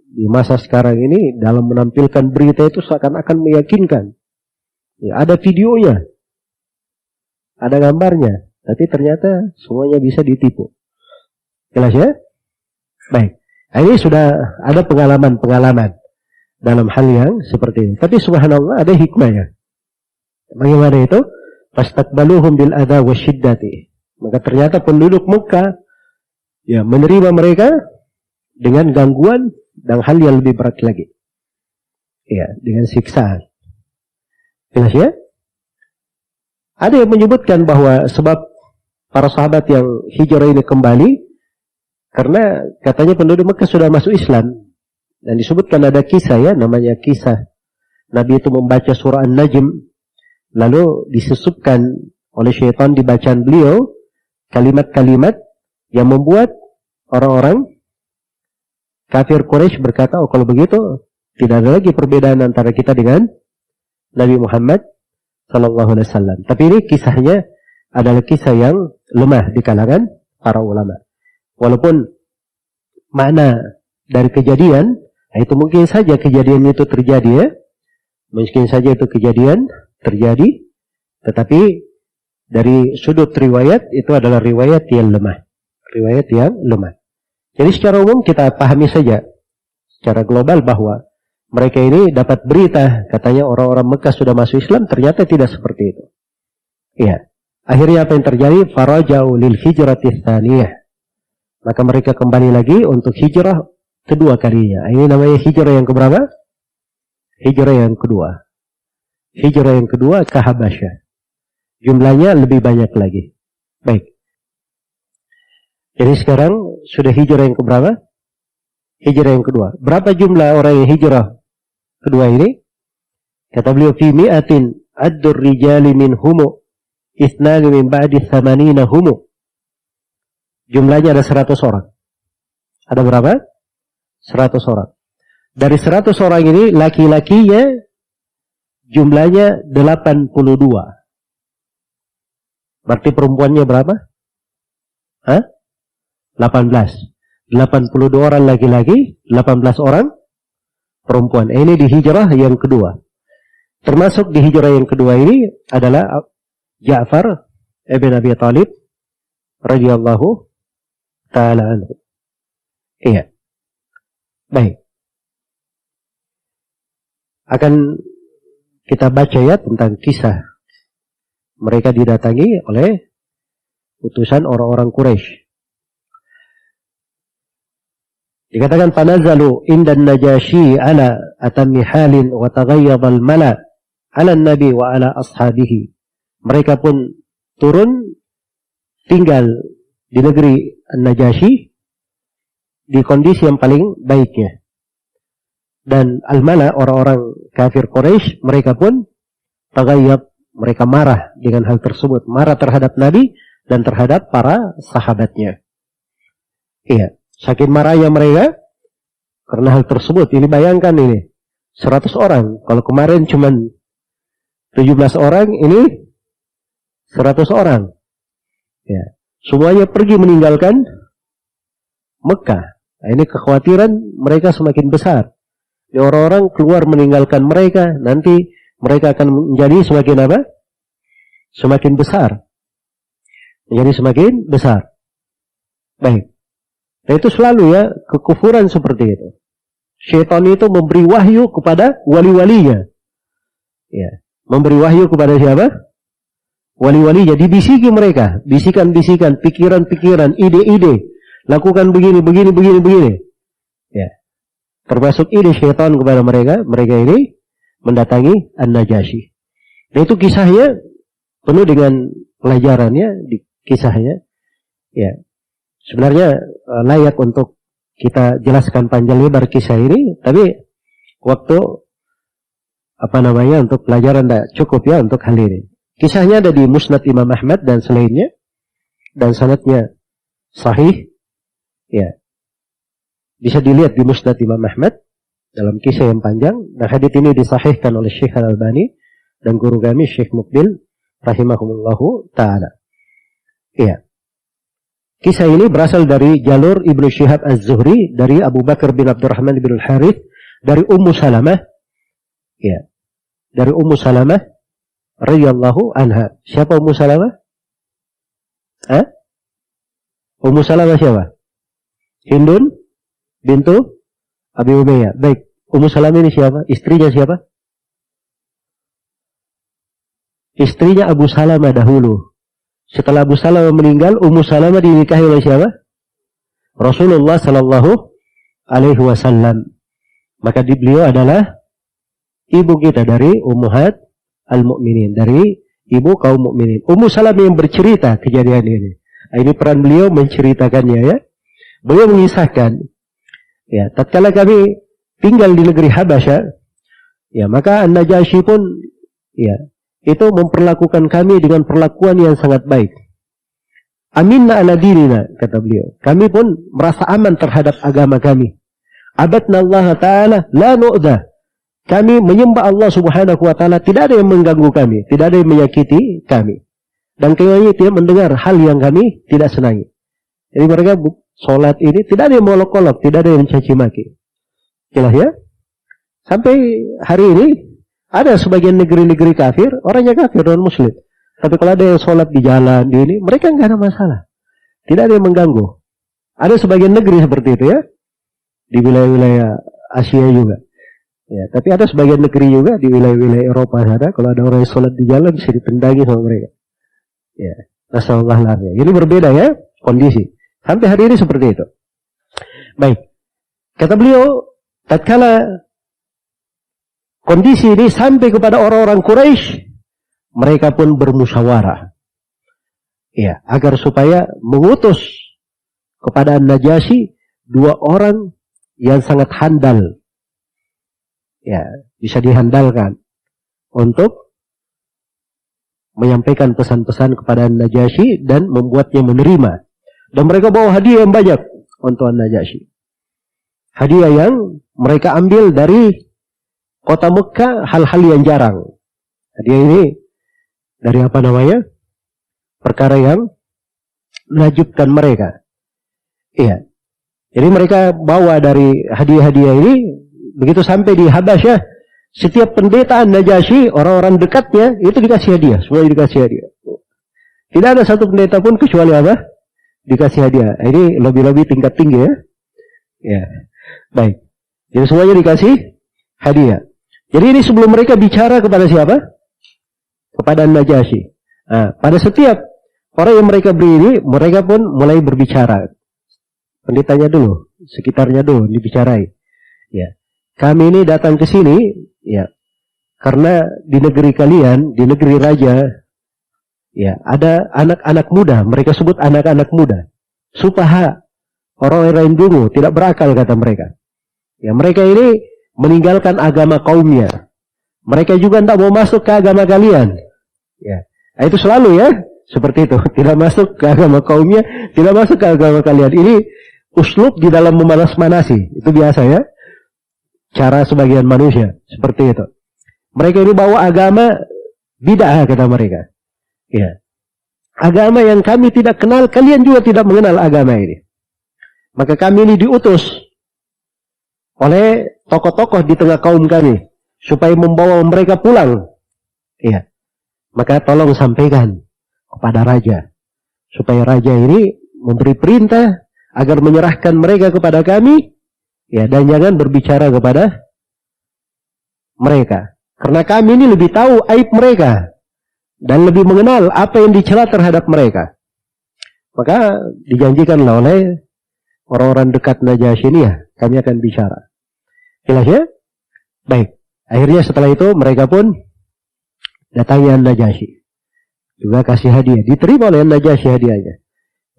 di masa sekarang ini dalam menampilkan berita itu seakan-akan meyakinkan. Ya, ada videonya, ada gambarnya, tapi ternyata semuanya bisa ditipu. Jelas ya? Baik. Nah, ini sudah ada pengalaman-pengalaman dalam hal yang seperti ini. Tapi subhanallah ada hikmahnya. Bagaimana itu? Fastaqbaluhum bil adha wasyiddati. Maka ternyata penduduk Mekah ya menerima mereka dengan gangguan dan hal yang lebih berat lagi. Ya, dengan siksaan. Jelas ya? Ada yang menyebutkan bahwa sebab para sahabat yang hijrah ini kembali karena katanya penduduk Mekah sudah masuk Islam. Dan disebutkan ada kisah ya, namanya kisah Nabi itu membaca surah An-Najm, lalu disusupkan oleh syaitan di bacaan beliau kalimat-kalimat yang membuat orang-orang kafir Quraisy berkata, oh kalau begitu tidak ada lagi perbedaan antara kita dengan Nabi Muhammad sallallahu alaihi wasallam. Tapi ini kisahnya adalah kisah yang lemah di kalangan para ulama. Walaupun makna dari kejadian, itu mungkin saja kejadian itu terjadi ya. Mungkin saja itu kejadian terjadi, tetapi dari sudut riwayat itu adalah riwayat yang lemah. Riwayat yang lemah. Jadi secara umum kita pahami saja secara global bahwa mereka ini dapat berita katanya orang-orang Mekah sudah masuk Islam, ternyata tidak seperti itu. Iya. Akhirnya apa yang terjadi? Farajau lil hijrati tsaniyah. Maka mereka kembali lagi untuk hijrah kedua kalinya. Ini namanya hijrah yang keberapa? Hijrah yang kedua. Hijrah yang kedua ke Habasyah. Jumlahnya lebih banyak lagi. Baik. Jadi sekarang sudah hijrah yang keberapa? Hijrah yang kedua. Berapa jumlah orang yang hijrah kedua ini? Kata beliau, fi mi'atin addur rijali min humu ithnani min ba'di thamanina humu. Jumlahnya ada 100 orang. Ada berapa? 100 orang. Dari 100 orang ini laki-lakinya jumlahnya 82. Berarti perempuannya berapa? Hah? 18. 82 orang laki-laki, 18 orang perempuan. Ini di hijrah yang kedua. Termasuk di hijrah yang kedua ini adalah Ja'far ibn Abi Thalib radhiyallahu ta'ala anhu. Iya. Baik. Akan kita baca ya tentang kisah mereka didatangi oleh utusan orang-orang Quraisy. Dikatakan fanazalu indan najashi ala atammi halin wa taghayyad al mala ala nabi wa ala ashabihi. Mereka pun turun tinggal di negeri An-Najashi di kondisi yang paling baiknya. Dan al-mala, orang-orang kafir Quraisy, mereka pun taghayyad, mereka marah dengan hal tersebut, marah terhadap Nabi dan terhadap para sahabatnya. Iya, saking marahnya mereka karena hal tersebut. Ini bayangkan ini 100 orang. Kalau kemarin cuman 17 orang, ini 100 orang. Ya, semuanya pergi meninggalkan Mekah. Nah, ini kekhawatiran mereka semakin besar. Ya, orang-orang keluar meninggalkan mereka, nanti mereka akan menjadi semakin apa? Semakin besar. Menjadi semakin besar. Baik. Nah, itu selalu ya, kekufuran seperti itu. Syaitan itu memberi wahyu kepada wali-walinya. Ya, memberi wahyu kepada siapa? Wali-walinya, dibisiki mereka, bisikan-bisikan, pikiran-pikiran, ide-ide, lakukan begini, begini, begini, begini. Ya, termasuk ide syaitan kepada mereka. Mereka ini mendatangi An-Najashi. Nah, itu kisahnya penuh dengan pelajarannya di kisahnya. Ya, sebenarnya layak untuk kita jelaskan panjang lebar kisah ini, tapi waktu untuk pelajaran tidak cukup ya untuk hal ini. Kisahnya ada di Musnad Imam Ahmad dan selainnya, dan sanadnya sahih. Ya, bisa dilihat di Musnad Imam Ahmad dalam kisah yang panjang. Dan hadits ini disahihkan oleh Syekh Al-Albani dan guru kami Syekh Muqbil rahimahumullahu ta'ala. Ya, kisah ini berasal dari jalur Ibnu Syihab Az-Zuhri dari Abu Bakar bin Abdurrahman bin Al-Harith dari Ummu Salamah. Ya, dari Ummu Salamah radhiyallahu anha. Siapa Ummu Salamah? Ummu Salamah siapa? Hindun bintu Abi Umayyah. Baik, Ummu Salamah ini siapa? Istrinya siapa? Istrinya Abu Salamah dahulu. Setelah Abu Salamah meninggal, Ummu Salamah dinikahi oleh siapa? Rasulullah sallallahu alaihi wasallam. Maka beliau adalah ibu kita dari Ummahat al-Mu'minin, dari ibu kaum mukminin. Ummu Salamah yang bercerita kejadian ini. Ini peran beliau menceritakannya ya. Beliau mengisahkan, ya, tatkala kami tinggal di negeri Habasyah, ya, maka An-Najashi pun, ya, itu memperlakukan kami dengan perlakuan yang sangat baik. Aminna ala dinina, kata beliau. Kami pun merasa aman terhadap agama kami. Abadna Allah Ta'ala la nu'dha. Kami menyembah Allah Subhanahu wa Ta'ala, tidak ada yang mengganggu kami, tidak ada yang menyakiti kami. Dan kami tidak mendengar hal yang kami tidak senangi. Jadi mereka sholat ini tidak ada yang molok-olok, tidak ada yang mencaci maki. Jelas ya? Sampai hari ini ada sebagian negeri-negeri kafir, orangnya kafir dan muslim. Tapi kalau ada yang sholat di jalan di ini, mereka nggak ada masalah. Tidak ada yang mengganggu. Ada sebagian negeri seperti itu ya, di wilayah-wilayah Asia juga. Ya, tapi ada sebagian negeri juga di wilayah-wilayah Eropa sana, kalau ada orang yang sholat di jalan bisa ditendangi sama mereka. Ya, nasallallahu alaihi. Ini berbeda ya kondisi. Sampai hari ini seperti itu. Baik, kata beliau, tatkala kondisi ini sampai kepada orang-orang Quraisy, mereka pun bermusyawarah, ya, agar supaya mengutus kepada An-Najashi 2 orang yang sangat handal. Ya, bisa dihandalkan untuk menyampaikan pesan-pesan kepada An-Najashi dan membuatnya menerima. Dan mereka bawa hadiah yang banyak untuk An-Najashi. Hadiah yang mereka ambil dari kota Mekah, hal-hal yang jarang. Hadiah ini dari perkara yang menakjubkan mereka. Iya. Jadi mereka bawa dari hadiah-hadiah ini. Begitu sampai di Habasyah, setiap pendeta An-Najashi, orang-orang dekatnya, itu dikasih hadiah. Semuanya dikasih hadiah. Tidak ada satu pendeta pun kecuali apa? Dikasih hadiah. Ini lobby-lobby tingkat tinggi ya. Ya. Baik. Jadi semuanya dikasih hadiah. Jadi ini sebelum mereka bicara kepada siapa? Kepada Najasyi. Nah, pada setiap orang yang mereka beri ini, mereka pun mulai berbicara. Pendetanya dulu, sekitarnya dulu dibicarai. Ya, kami ini datang ke sini, ya, karena di negeri kalian, di negeri raja, ya, ada anak-anak muda. Mereka sebut anak-anak muda. Supaha, orang lain dulu, tidak berakal kata mereka. Ya, mereka ini meninggalkan agama kaumnya. Mereka juga tidak mau masuk ke agama kalian. Ya, nah, itu selalu ya, seperti itu. Tidak masuk ke agama kaumnya, tidak masuk ke agama kalian. Ini uslub di dalam memanas-manasi. Itu biasa ya. Cara sebagian manusia. Seperti itu. Mereka ini bawa agama bid'ah kata mereka. Ya. Agama yang kami tidak kenal, kalian juga tidak mengenal agama ini. Maka kami ini diutus oleh tokoh-tokoh di tengah kaum kami. Supaya membawa mereka pulang. Ya. Maka tolong sampaikan kepada raja. Supaya raja ini memberi perintah agar menyerahkan mereka kepada kami, ya, dan jangan berbicara kepada mereka. Karena kami ini lebih tahu aib mereka dan lebih mengenal apa yang dicela terhadap mereka. Maka dijanjikanlah oleh orang-orang dekat Najasyi ini, ya, kami akan bicara. Jelas ya? Baik. Akhirnya setelah itu mereka pun datangi Najasyi. Juga kasih hadiah. Diterima oleh Najasyi hadiahnya.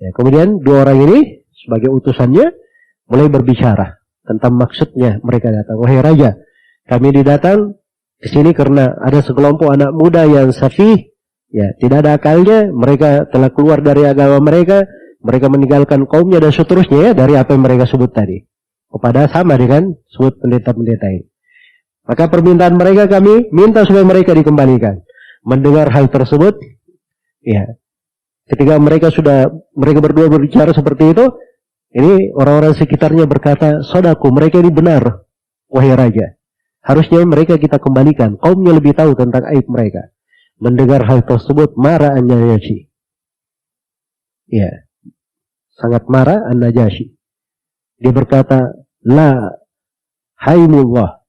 Ya, kemudian dua orang ini sebagai utusannya mulai berbicara tentang maksudnya mereka datang. Wahai raja, kami didatang ke sini karena ada sekelompok anak muda yang safih, ya, tidak ada akalnya, mereka telah keluar dari agama mereka meninggalkan kaumnya dan seterusnya, ya, dari apa yang mereka sebut tadi. Kepada sama dengan sebut pendeta-pendeta ini. Maka permintaan mereka kami minta supaya mereka dikembalikan. Mendengar hal tersebut, ya, ketika mereka berdua berbicara seperti itu, ini orang-orang sekitarnya berkata, "Sodaku, mereka ini benar, wahai raja. Harusnya mereka kita kembalikan. Kaumnya lebih tahu tentang aib mereka." Mendengar hal tersebut, marah An-Najasyi. Ya, sangat marah An-Najasyi. Dia berkata, "La haimullah,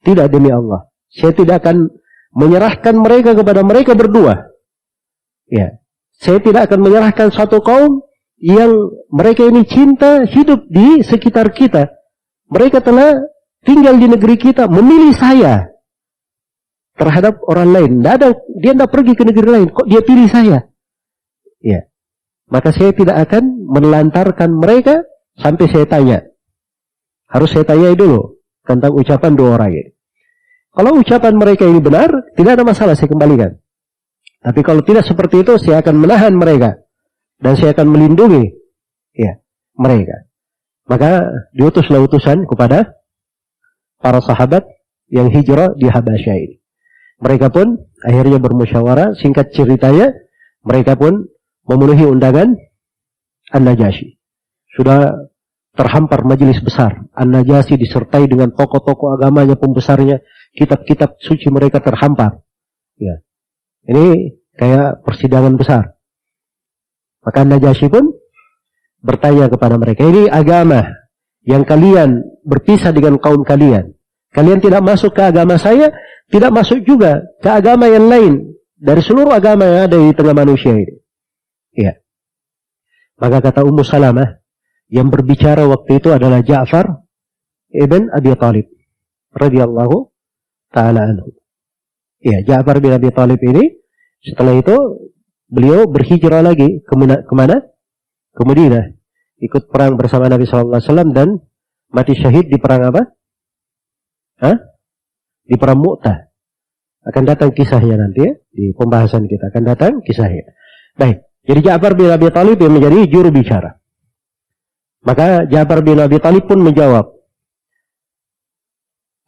tidak demi Allah. Saya tidak akan menyerahkan mereka kepada mereka berdua. Ya, saya tidak akan menyerahkan satu kaum yang mereka ini cinta hidup di sekitar kita. Mereka telah tinggal di negeri kita, memilih saya terhadap orang lain. Dia tidak pergi ke negeri lain, kok dia pilih saya? Ya, maka saya tidak akan menelantarkan mereka sampai saya tanya. Harus saya tanya dulu tentang ucapan dua orang ini. Kalau ucapan mereka ini benar, tidak ada masalah, saya kembalikan. Tapi kalau tidak seperti itu, saya akan menahan mereka. Dan saya akan melindungi, ya, mereka. Maka diutuslah utusan kepada para sahabat yang hijrah di Habasyah ini. Mereka pun akhirnya bermusyawarah. Singkat ceritanya, mereka pun memenuhi undangan An-Najasyi. Sudah terhampar majelis besar. An-Najasyi disertai dengan tokoh-tokoh agamanya, pembesarnya. Kitab-kitab suci mereka terhampar. Ya. Ini kayak persidangan besar. Maka Najasyi pun bertanya kepada mereka, ini agama yang kalian berpisah dengan kaum kalian. Kalian tidak masuk ke agama saya, tidak masuk juga ke agama yang lain dari seluruh agama yang ada di tengah manusia ini. Ya. Maka kata Ummu Salamah, yang berbicara waktu itu adalah Ja'far ibn Abi Talib radhiyallahu ta'ala anhu. Ya, Ja'far bin Abi Talib ini setelah itu beliau berhijrah lagi kemana? Ke Madinah. Ikut perang bersama Nabi SAW dan mati syahid di perang apa? Di perang Mu'tah. Akan datang kisahnya nanti ya. Di pembahasan kita akan datang kisahnya. Baik. Jadi Ja'far bin Abi Talib yang menjadi juru bicara. Maka Ja'far bin Abi Talib pun menjawab,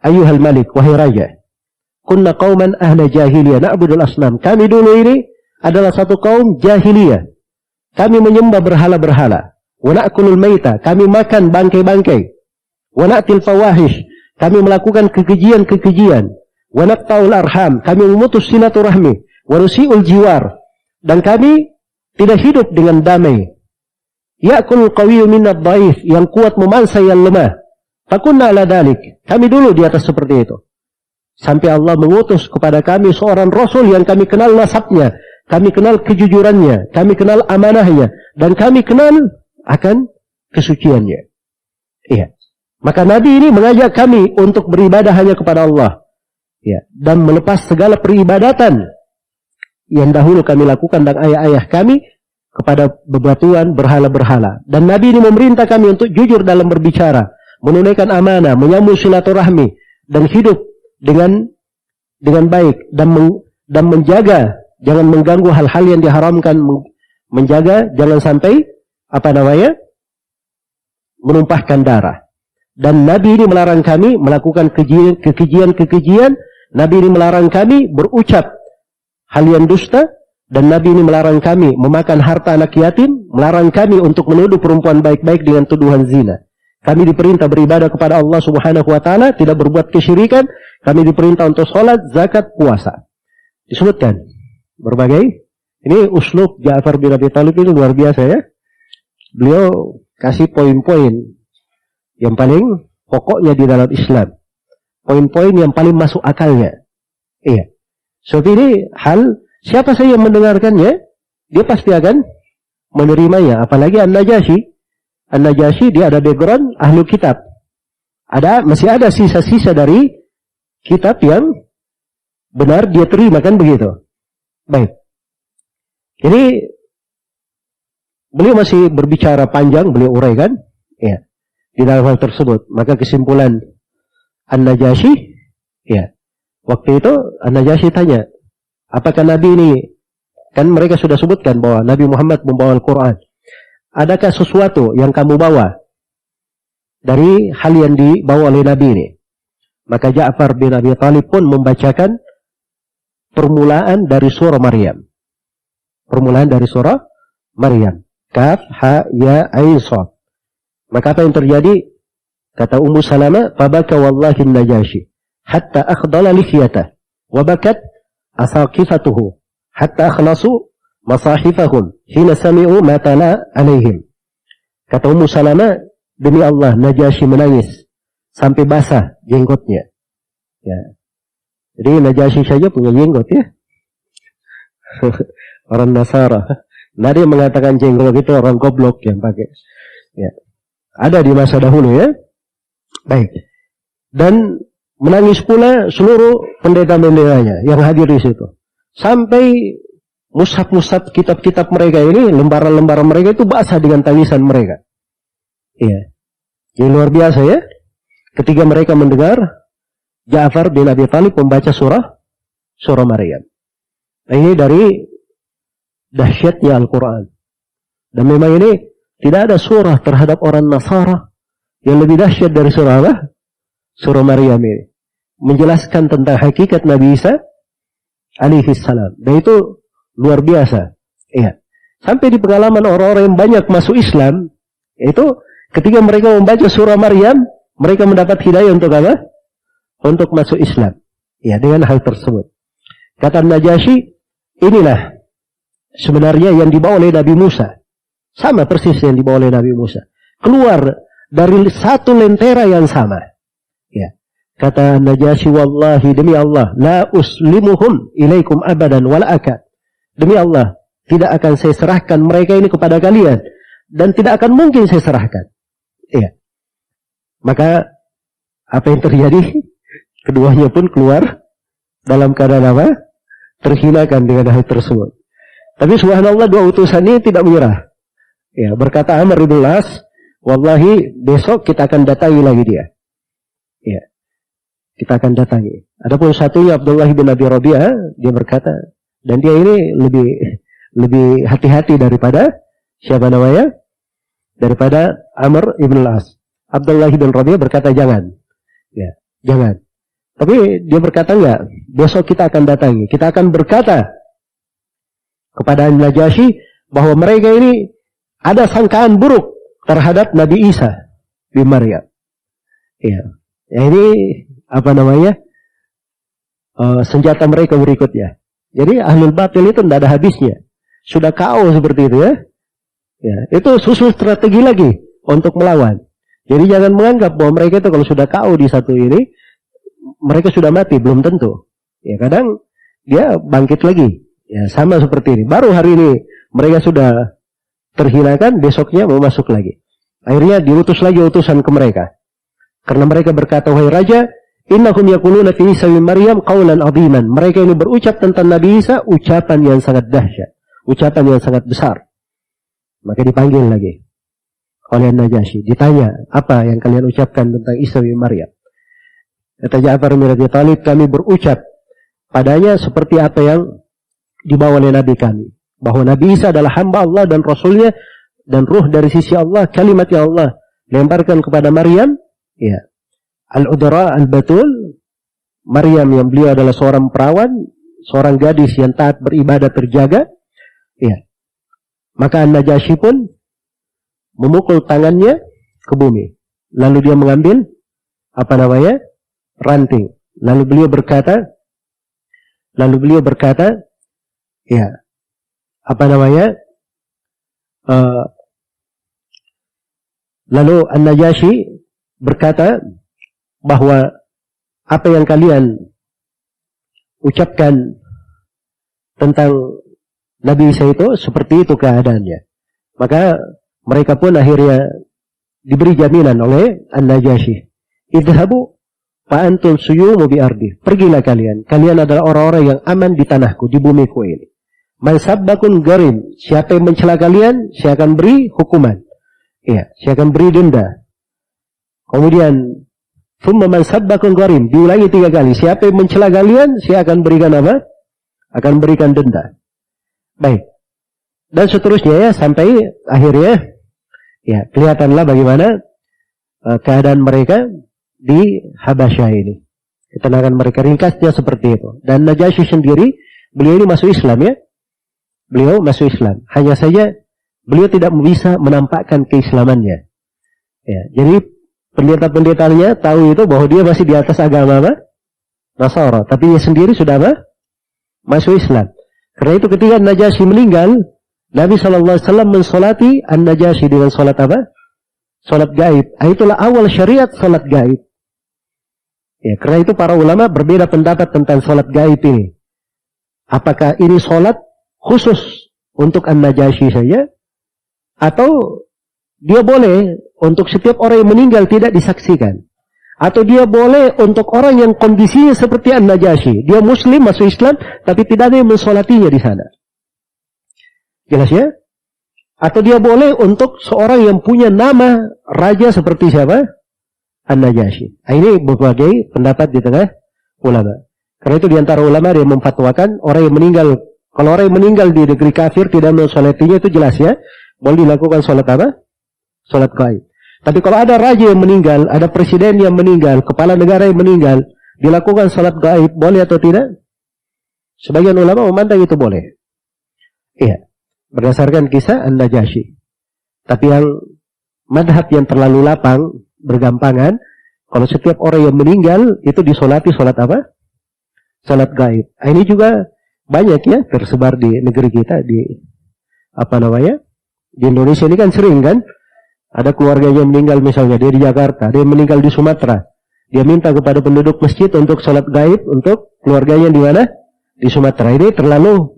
"Ayuhal Malik, wahai raja, kunna qauman ahla jahiliyah na'budul asnam." Kami dulu ini adalah satu kaum jahiliyah. Kami menyembah berhala-berhala. Wa na'kulul maita, kami makan bangkai-bangkai. Wa na'til fawahish, kami melakukan kekejian-kekejian. Wa naqta'ul arham, kami memutus silaturahmi. Wa nusi'ul jiwar, dan kami tidak hidup dengan damai. Ya'kul qawiyyu minad dhaif, yang kuat memangsa yang lemah. Takunna ala dalik, kami dulu di atas seperti itu. Sampai Allah mengutus kepada kami seorang Rasul yang kami kenal nasabnya, kami kenal kejujurannya, kami kenal amanahnya, dan kami kenal akan kesuciannya. Iya. Maka Nabi ini mengajak kami untuk beribadah hanya kepada Allah. Ya, dan melepas segala peribadatan yang dahulu kami lakukan dan ayah-ayah kami kepada bebatuan berhala-berhala. Dan Nabi ini memerintah kami untuk jujur dalam berbicara, menunaikan amanah, menyambung silaturahmi, dan hidup dengan baik, dan menjaga, jangan mengganggu hal-hal yang diharamkan, menjaga jangan sampai menumpahkan darah. Dan Nabi ini melarang kami melakukan kekejian. Nabi ini melarang kami berucap hal yang dusta, dan Nabi ini melarang kami memakan harta anak yatim, melarang kami untuk menuduh perempuan baik-baik dengan tuduhan zina. Kami diperintah beribadah kepada Allah Subhanahu wa taala, tidak berbuat kesyirikan. Kami diperintah untuk sholat, zakat, puasa. Disebutkan berbagai. Ini uslub Ja'far bin Abi Thalib ini luar biasa ya. Beliau kasih poin-poin yang paling pokoknya di dalam Islam. Poin-poin yang paling masuk akalnya. Iya. Sebab ini hal, siapa saja yang mendengarkannya, dia pasti akan menerimanya. Apalagi An-Najasyi dia ada background ahli kitab. Masih ada sisa-sisa dari kitab yang benar dia terima, kan begitu. Baik. Jadi beliau masih berbicara panjang, beliau uraikan ya, di dalam hal tersebut. Maka kesimpulan An-Najasyi, ya, waktu itu An-Najasyi tanya, apakah Nabi ini, kan mereka sudah sebutkan bahwa Nabi Muhammad membawa Al-Quran. Adakah sesuatu yang kamu bawa dari hal yang dibawa oleh Nabi ini? Maka Ja'far bin Abi Thalib pun membacakan permulaan dari surah Maryam. Permulaan dari surah Maryam. Kaf, ha, ya, ain, shad. Maka apa yang terjadi? Kata Ummu Salamah, fabaka wallahi Najasyi hatta akhdala lihiyatah wa bakat asaqifatuhu hatta akhlasu masahifahum hina sami'u ma tala alaihim. Kata Ummu Salamah, demi Allah Najasyi menangis sampai basah jenggotnya. Ya. Jadi Najasyi saja punya jenggot ya. Orang Nasara. Nah, dia mengatakan jenggot itu orang goblok yang pakai. Ya. Ada di masa dahulu ya. Baik. Dan menangis pula seluruh pendeta-pendetanya yang hadir di situ. Sampai mushaf-mushaf kitab-kitab mereka ini, lembaran-lembaran mereka itu basah dengan tangisan mereka. Iya. Ini luar biasa ya. Ketika mereka mendengar Ja'far bin Abi Thalib membaca surah Maryam. Nah, ini dari dahsyatnya Al-Quran. Dan memang ini tidak ada surah terhadap orang Nasara yang lebih dahsyat dari surah apa? Surah Maryam ini. Menjelaskan tentang hakikat Nabi Isa alaihi salam. Dan itu luar biasa. Iya. Sampai di pengalaman orang-orang yang banyak masuk Islam, itu ketika mereka membaca surah Maryam, mereka mendapat hidayah untuk apa? Untuk masuk Islam. Ya, dengan hal tersebut. Kata Najasyi, inilah sebenarnya yang dibawa oleh Nabi Musa. Sama persis yang dibawa oleh Nabi Musa. Keluar dari satu lentera yang sama. Ya. Kata Najasyi, wallahi demi Allah, la uslimuhum ilaikum abadan wala akad. Demi Allah, tidak akan saya serahkan mereka ini kepada kalian. Dan tidak akan mungkin saya serahkan. Iya. Maka, apa yang terjadi? Keduanya pun keluar dalam keadaan apa? Terhinakan dengan hal tersebut. Tapi subhanallah, dua utusan ini tidak menyerah. Ya, berkata Amr ibn As, wallahi besok kita akan datangi lagi dia. Ya. Kita akan datangi. Adapun satunya Abdullah bin Abi Rabi'ah, dia berkata, dan dia ini lebih hati-hati daripada siapa namanya? Daripada Amr ibn As. Abdullah bin Rabi'ah berkata jangan. Ya, jangan. Tapi dia berkata enggak, besok kita akan datangi. Kita akan berkata kepada Najasyi bahwa mereka ini ada sangkaan buruk terhadap Nabi Isa bin Maryam. Ya. Ya, ini apa namanya? Senjata mereka berikutnya. Jadi ahlul batil itu tidak ada habisnya. Sudah KO seperti itu ya. Ya, itu susun strategi lagi untuk melawan. Jadi jangan menganggap bahwa mereka itu kalau sudah KO di satu ini, mereka sudah mati, belum tentu. Ya, kadang dia bangkit lagi. Ya, sama seperti ini. Baru hari ini mereka sudah terhinakan, besoknya mau masuk lagi. Akhirnya diutus lagi utusan ke mereka. Karena mereka berkata, wahai raja, innahum yaquluna fi Isa bin Maryam qaulan 'aziman. Mereka ini berucap tentang Nabi Isa ucapan yang sangat dahsyat, ucapan yang sangat besar. Maka dipanggil lagi oleh Najasyi, ditanya, apa yang kalian ucapkan tentang Isa bin Maryam? Kata Ja'far bin Abi Thalib, kami berucap padanya seperti apa yang dibawa oleh Nabi kami, bahwa Nabi Isa adalah hamba Allah dan Rasulnya dan ruh dari sisi Allah, kalimat yang Allah lemparkan kepada Maryam, ya, al-udara al-batul, Maryam yang beliau adalah seorang perawan, seorang gadis yang taat beribadah terjaga, ya. Maka An-Najasyi pun memukul tangannya ke bumi, lalu dia mengambil ranting, lalu beliau berkata, ya, lalu An-Najasyi berkata bahwa apa yang kalian ucapkan tentang Nabi Isa itu seperti itu keadaannya. Maka mereka pun akhirnya diberi jaminan oleh An-Najasyi, idhabu fa antum suyumu bi ardi. Pergilah kalian adalah orang-orang yang aman di tanahku, di bumiku ini. Man sabbakun garim, siapa yang mencela kalian, saya akan beri hukuman. Ya, saya akan beri denda. Kemudian thumma man sabbakun garim, diulangi 3 kali. Siapa yang mencela kalian, saya akan berikan apa? Akan berikan denda. Baik. Dan seterusnya ya, sampai akhirnya ya, kelihatanlah bagaimana keadaan mereka di Habasyah ini. Ketenangan mereka, ringkasnya seperti itu. Dan Najasyi sendiri, beliau ini masuk Islam ya. Beliau masuk Islam. Hanya saja beliau tidak bisa menampakkan keislamannya. Ya, jadi pendeta-pendetanya tahu itu bahwa dia masih di atas agama apa? Nasara. Tapi dia sendiri sudah apa? Masuk Islam. Karena itu ketika Najasyi meninggal, Nabi SAW mensolati An-Najasyi dengan solat apa? Solat gaib. Itulah awal syariat solat gaib. Ya, karena itu para ulama berbeda pendapat tentang solat gaib ini. Apakah ini solat khusus untuk An-Najasyi saja, atau dia boleh untuk setiap orang yang meninggal tidak disaksikan, atau dia boleh untuk orang yang kondisinya seperti An-Najasyi, dia muslim masuk Islam tapi tidak ada yang mensolatinya di sana. Jelas ya? Atau dia boleh untuk seorang yang punya nama raja seperti siapa? An-Najasyi. Ini berbagai pendapat di tengah ulama. Karena itu di antara ulama dia memfatwakan orang yang meninggal, kalau orang yang meninggal di negeri kafir tidak mensolatinya, itu jelas ya, boleh dilakukan sholat apa? Sholat gaib. Tapi kalau ada raja yang meninggal, ada presiden yang meninggal, kepala negara yang meninggal, dilakukan sholat gaib, boleh atau tidak? Sebagian ulama memandang itu boleh. Iya, berdasarkan kisah An-Najasyi. Tapi yang madhab yang terlalu lapang, bergampangan, kalau setiap orang yang meninggal itu disolati sholat apa? Sholat gaib. Ini juga banyak ya tersebar di negeri kita, di di Indonesia ini kan sering kan, ada keluarga yang meninggal misalnya dia di Jakarta, dia meninggal di Sumatera, dia minta kepada penduduk masjid untuk sholat gaib untuk keluarganya di mana? Di Sumatera. Ini terlalu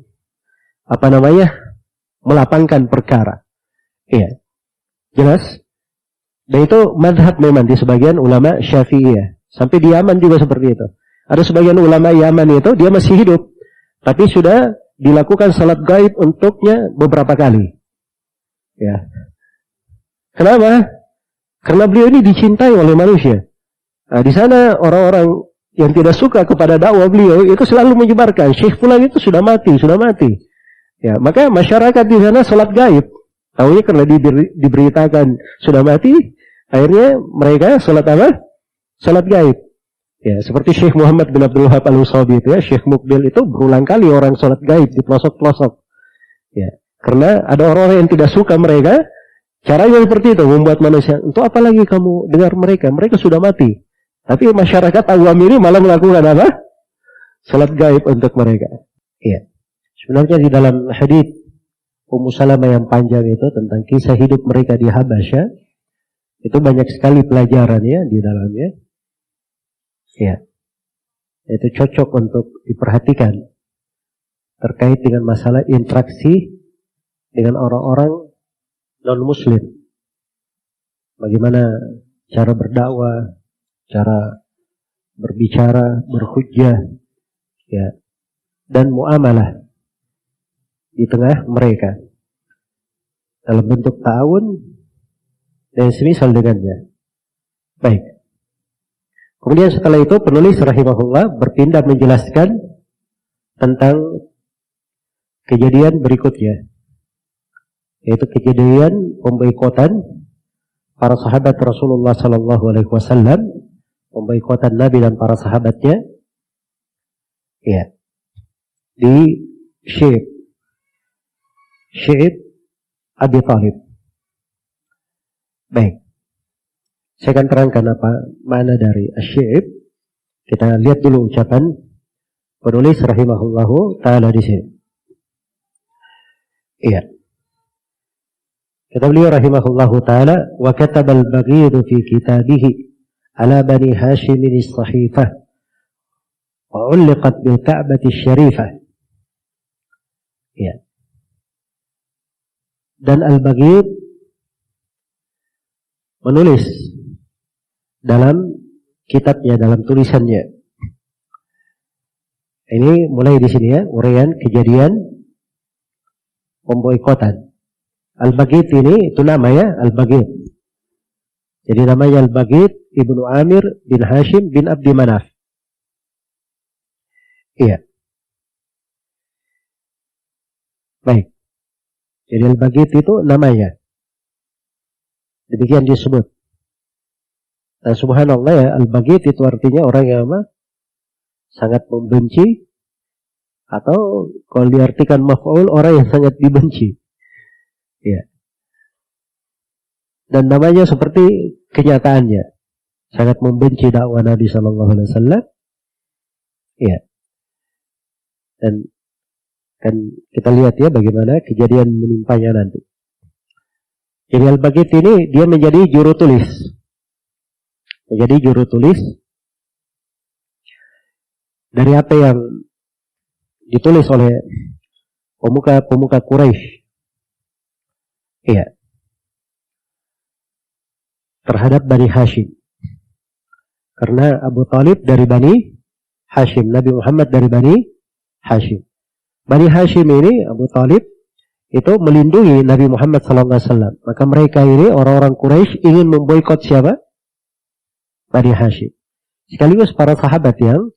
melapangkan perkara. Iya, jelas. Dan itu madhab memang di sebagian ulama Syafi'iyah. Sampai di Yaman juga seperti itu. Ada sebagian ulama Yaman itu dia masih hidup, tapi sudah dilakukan salat gaib untuknya beberapa kali. Ya. Kenapa? Karena beliau ini dicintai oleh manusia. Nah, di sana orang-orang yang tidak suka kepada dakwah beliau itu selalu menyebarkan Syekh Fulan itu sudah mati. Ya, maka masyarakat di sana salat gaib. Tahunya karena diberitakan sudah mati, akhirnya mereka salat apa? Salat gaib. Ya, seperti Syekh Muhammad bin Abdul Wahab Al-Usabi itu ya, Syekh Mukbil itu berulang kali orang salat gaib di pelosok-pelosok. Ya, karena ada orang-orang yang tidak suka mereka, caranya seperti itu membuat manusia, untuk apa lagi kamu dengar mereka? Mereka sudah mati. Tapi masyarakat awam ini malah melakukan apa? Salat gaib untuk mereka. Ya. Sebenarnya di dalam hadits Ummu Salamah yang panjang itu tentang kisah hidup mereka di Habasyah, itu banyak sekali pelajaran ya di dalamnya. Ya. itu cocok untuk diperhatikan terkait dengan masalah interaksi dengan orang-orang non-muslim. Bagaimana cara berdakwah, cara berbicara, berhujjah, ya, dan muamalah di tengah mereka dalam bentuk ta'awun dan semisal dengannya. Baik. Kemudian setelah itu penulis rahimahullah berpindah menjelaskan tentang kejadian berikutnya, yaitu kejadian pemboikotan para sahabat Rasulullah sallallahu alaihi wasallam, pemboikotan Nabi dan para sahabatnya, ya, di Syi'ib Abi Thalib. Baik. Saya akan terangkan apa makna dari Asy-Syi'ib. Kita lihat dulu ucapan penulis rahimahullahu taala di sini. Iya. Kata beliau rahimahullahu taala, wa kataba al-Baghir fi kitabihi ala bani Hashim as-sahifah wa 'ulqat bil Ka'bah asy-syarifah. Iya. Dan Al-Baghir menulis dalam kitabnya, dalam tulisannya. Ini mulai di sini ya, uraian kejadian pemboikotan. Al-Baghir ini itu namanya Al-Baghir. Jadi namanya Al-Baghir Ibnu Amir bin Hashim bin Abdi Manaf. Iya. Baik. Jadi Al-Baghir itu namanya. Demikian disebut. Nah, subhanallah ya, Al-Baghir itu artinya orang yang sangat membenci, atau kalau diartikan maf'ul, orang yang sangat dibenci. Ya. Dan namanya seperti kenyataannya, sangat membenci dakwah Nabi sallallahu alaihi wasallam. Ya. Dan kan kita lihat ya bagaimana kejadian menimpanya nanti. Jadi Al-Baghir ini dia menjadi juru tulis. Menjadi juru tulis dari apa yang ditulis oleh pemuka-pemuka Quraisy. Iya. Terhadap Bani Hashim. Karena Abu Thalib dari Bani Hashim, Nabi Muhammad dari Bani Hashim. Bani Hashim ini, Abu Thalib itu melindungi Nabi Muhammad SAW. Maka mereka ini orang-orang Quraisy ingin memboikot siapa? Bani Hashim. Sekaligus para sahabat yang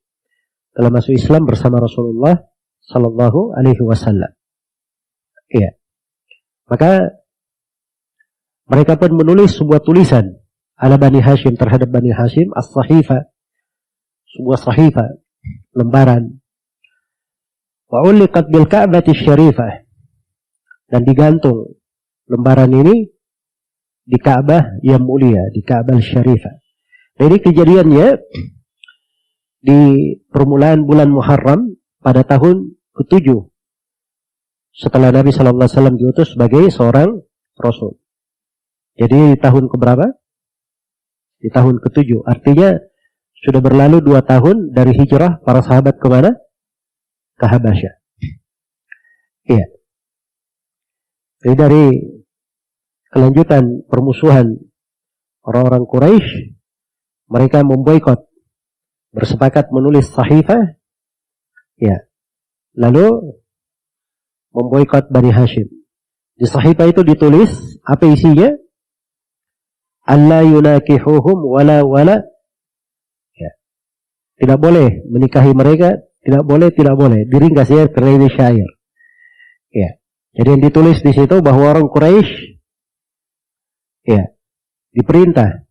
telah masuk Islam bersama Rasulullah Sallallahu Alaihi Wasallam. Iya. Maka mereka pun menulis sebuah tulisan ala Bani Hashim, terhadap Bani Hashim, as-sahifa, sebuah sahifa, lembaran. Wa uliqat bil Ka'bah asy-syarifah, dan digantung lembaran ini di Ka'bah yang mulia, di Ka'bah Syarifah. Jadi kejadiannya di permulaan bulan Muharram pada tahun ke-7 setelah Nabi sallallahu alaihi wasallam diutus sebagai seorang rasul. Jadi di tahun keberapa? Di tahun ke-7. Artinya sudah berlalu 2 tahun dari hijrah para sahabat ke mana? Ke Habasyah. Iya. Jadi dari kelanjutan permusuhan orang-orang Quraisy, mereka memboikot, bersepakat menulis sahifah, ya, lalu memboikot Bani Hashim. Di sahifah itu ditulis apa isinya? Alla yunakihuhum wala, ya, tidak boleh menikahi mereka, tidak boleh. Diringkas ya karena ini syair. Ya. Jadi yang ditulis di situ bahwa orang Quraisy, ya, diperintah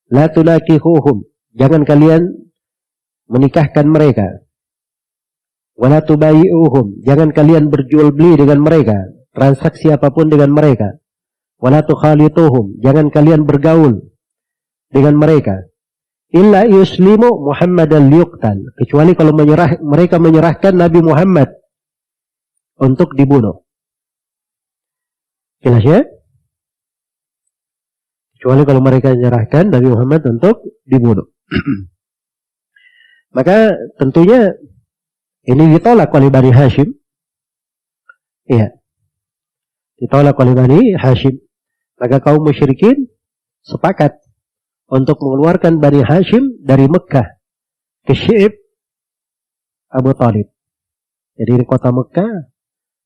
la tunakihuhum, jangan kalian menikahkan mereka. Wala tubayi'uhum, jangan kalian berjual beli dengan mereka, transaksi apapun dengan mereka. Wala tukhalituhum, jangan kalian bergaul dengan mereka. Illa yuslimu Muhammadan liyuqtal, kecuali kalau mereka menyerahkan Nabi Muhammad untuk dibunuh. Jelas ya? Kecuali kalau mereka menyerahkan Nabi Muhammad untuk dibunuh. Maka tentunya ini ditolak oleh Bani Hashim. Iya, ditolak oleh Bani Hashim. Maka kaum musyrikin sepakat untuk mengeluarkan Bani Hashim dari Mekah ke Syi'ib Abu Talib. Jadi di kota Mekah,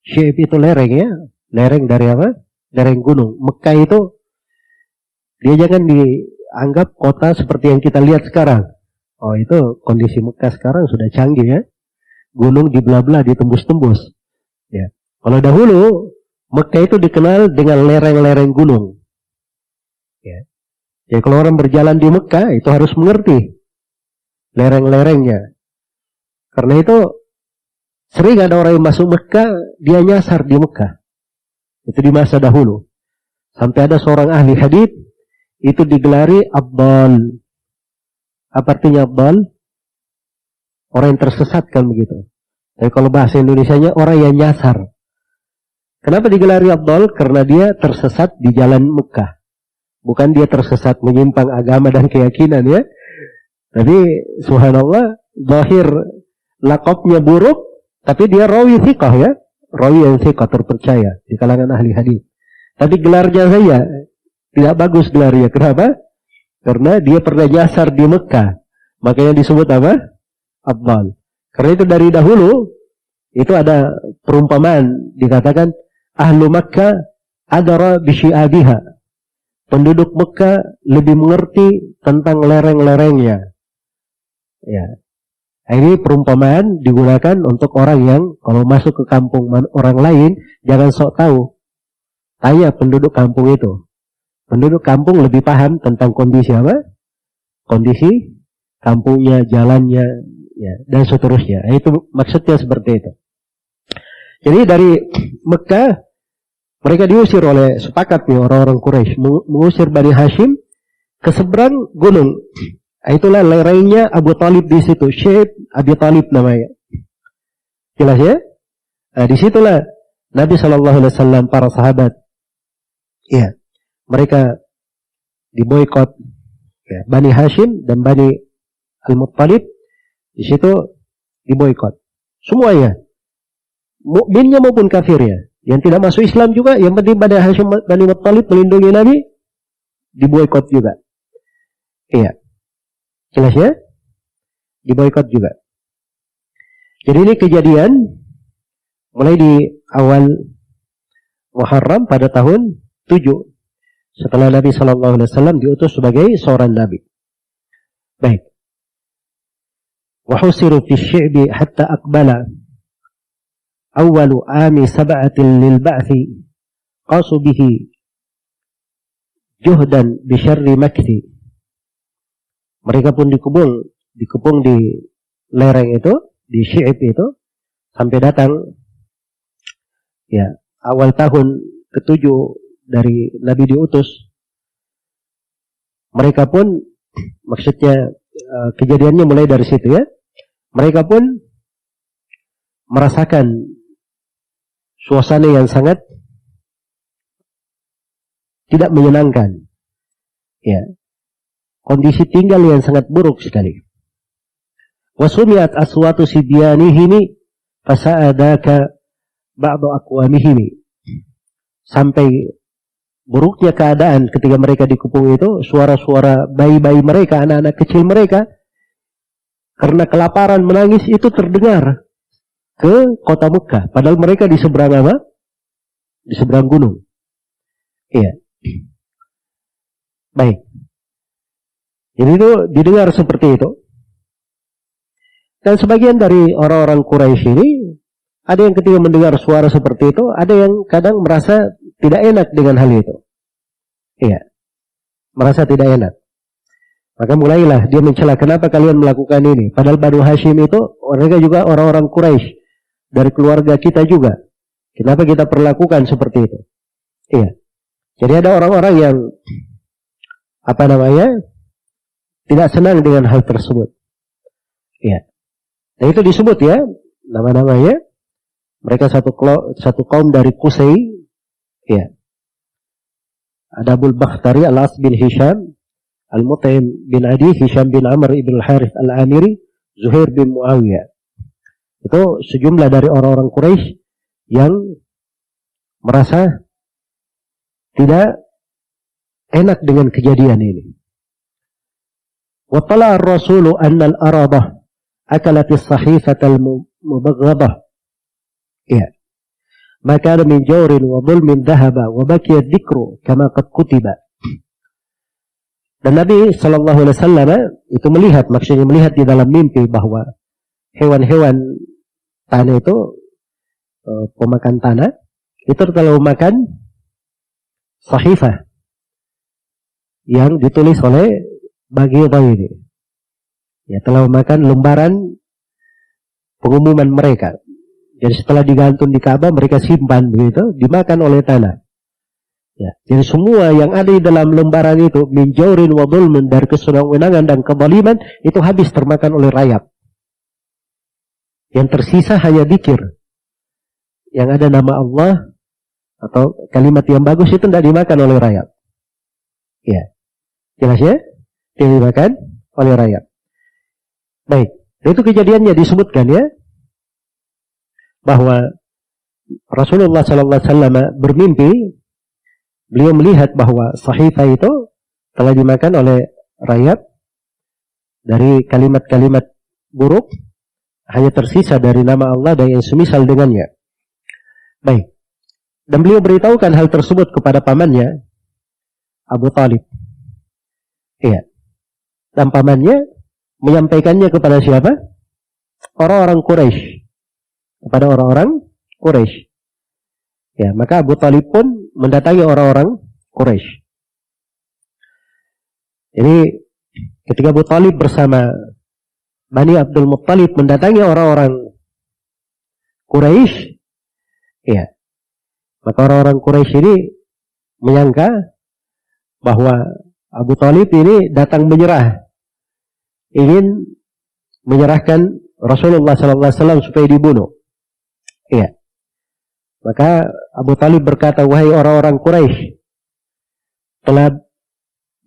Syi'ib itu lereng ya. Lereng dari apa? Lereng gunung. Mekah itu, dia jangan dianggap kota seperti yang kita lihat sekarang. Oh, itu kondisi Mekah sekarang sudah canggih ya. Gunung dibelah-belah, ditembus-tembus. Ya. Kalau dahulu, Mekah itu dikenal dengan lereng-lereng gunung. Ya. Jadi kalau orang berjalan di Mekah, itu harus mengerti lereng-lerengnya. Karena itu, sering ada orang yang masuk Mekah, dia nyasar di Mekah. Itu di masa dahulu. Sampai ada seorang ahli hadits, itu digelari Abdal. Apa artinya Abdal? Orang yang tersesat kan begitu. Tapi kalau bahasa Indonesianya orang yang nyasar. Kenapa digelari Abdal? Karena dia tersesat di jalan Mekah. Bukan dia tersesat menyimpang agama dan keyakinan ya. Tapi subhanallah, zahir laqabnya buruk, tapi dia rawi thiqah ya. Rawi yang thiqah terpercaya di kalangan ahli hadis. Tapi gelarnya saya tidak bagus gelarnya. Kenapa? Karena dia pernah nyasar di Mekah. Makanya disebut apa? Abdal. Karena itu dari dahulu, itu ada perumpamaan. Dikatakan, Ahlu Makkah adara bisyi'abiha. Penduduk Mekah lebih mengerti tentang lereng-lerengnya. Ya. Ini perumpamaan digunakan untuk orang yang kalau masuk ke kampung orang lain, jangan sok tahu. Tanya penduduk kampung itu. Penduduk kampung lebih paham tentang kondisi apa? Kondisi kampungnya, jalannya, ya, dan seterusnya. Itu maksudnya seperti itu. Jadi dari Mekah, mereka diusir oleh sepakat nih orang-orang Quraisy mengusir Bani Hashim ke seberang gunung. Itulah lerengnya Abu Talib di situ. Syi'ib Abu Talib namanya. Jelas ya? Nah, disitulah Nabi SAW, para sahabat, ya, mereka diboikot. Ya, Bani Hashim dan Bani Al-Muttalib di situ diboikot. Semuanya, mukminnya maupun kafirnya. Yang tidak masuk Islam juga, yang penting Bani Hashim, Bani Muttalib melindungi Nabi, diboikot juga. Iya. Jelas ya? Diboikot juga. Jadi ini kejadian mulai di awal Muharram pada tahun 7 setelah Nabi SAW diutus sebagai seorang Nabi. Baik. Wahusiru fi syi'bi hatta aqbala awalu ami sab'atin lil ba'thi qasu bihi juhdan bisyarri makthi. Mereka pun dikepung di lereng itu, di Syi'ib itu, sampai datang ya awal tahun ke-7 dari Nabi diutus. Mereka pun, maksudnya kejadiannya mulai dari situ ya. Mereka pun merasakan suasana yang sangat tidak menyenangkan. Ya. Kondisi tinggal yang sangat buruk sekali. Wasumiat aswatu sibyanihimi fasa'adaka ba'du aqwamihimi. Sampai buruknya keadaan ketika mereka dikepung itu, suara-suara bayi-bayi mereka, anak-anak kecil mereka, karena kelaparan menangis itu terdengar ke kota Mekah. Padahal mereka di seberang apa? Di seberang gunung. Iya. Baik. Jadi itu didengar seperti itu. Dan sebagian dari orang-orang Quraisy ini, ada yang ketika mendengar suara seperti itu, ada yang kadang merasa tidak enak dengan hal itu. Iya. Merasa tidak enak. Maka mulailah dia mencela, kenapa kalian melakukan ini? Padahal Banu Hashim itu, mereka juga orang-orang Quraisy. Dari keluarga kita juga. Kenapa kita perlakukan seperti itu? Iya. Jadi ada orang-orang yang, tidak senang dengan hal tersebut. Ya. Dan itu disebut ya, nama-namanya. Mereka satu kaum dari Qusay. Ya. Ada Abul Bakhtari, Al-As bin Hisham, Al-Mut'im bin Adi, Hisham bin Amr ibn Al-Harith Al-Amiri, Zuhair bin Muawiyah. Itu sejumlah dari orang-orang Quraisy yang merasa tidak enak dengan kejadian ini. Wa tala ar-rasulu anna al-arada akalat as-sahifata al-mubaghadah. Ya. Ma kana min jawrin wa dhulmin dhahaba wa baqiya adh-dhikru kama qad kutiba. Dan Nabi sallallahu alaihi wasallam itu melihat, maksudnya melihat di dalam mimpi bahwa hewan-hewan tanah itu pemakan tanah itu telah memakan sahifah yang ditulis oleh Baghidah ini. Ya, telah memakan lembaran pengumuman mereka. Jadi setelah digantung di Ka'bah, mereka simpan begitu, dimakan oleh tanah. Ya, jadi semua yang ada di dalam lembaran itu min jaurin wa dhulmin, dari kesenang-wenangan dan kezaliman, itu habis termakan oleh rayap. Yang tersisa hanya dzikir. Yang ada nama Allah atau kalimat yang bagus itu tidak dimakan oleh rayap. Ya. Jelas ya? Tidak dimakan oleh rayap. Baik. Itu kejadiannya disebutkan ya, bahwa Rasulullah sallallahu alaihi wasallam bermimpi, beliau melihat bahwa sahifah itu telah dimakan oleh rayap, dari kalimat-kalimat buruk hanya tersisa dari nama Allah dan yang semisal dengannya. Baik. Dan beliau beritahukan hal tersebut kepada pamannya Abu Talib. Iya. Dan pamannya menyampaikannya kepada siapa? Orang-orang Quraisy. Kepada orang-orang Quraisy. Ya, maka Abu Talib pun mendatangi orang-orang Quraisy. Jadi ketika Abu Talib bersama Bani Abdul Muttalib mendatangi orang-orang Quraisy, ya, maka orang-orang Quraisy ini menyangka bahwa Abu Talib ini datang menyerah, ingin menyerahkan Rasulullah SAW supaya dibunuh. Iya. Maka Abu Talib berkata, wahai orang-orang Quraisy, telah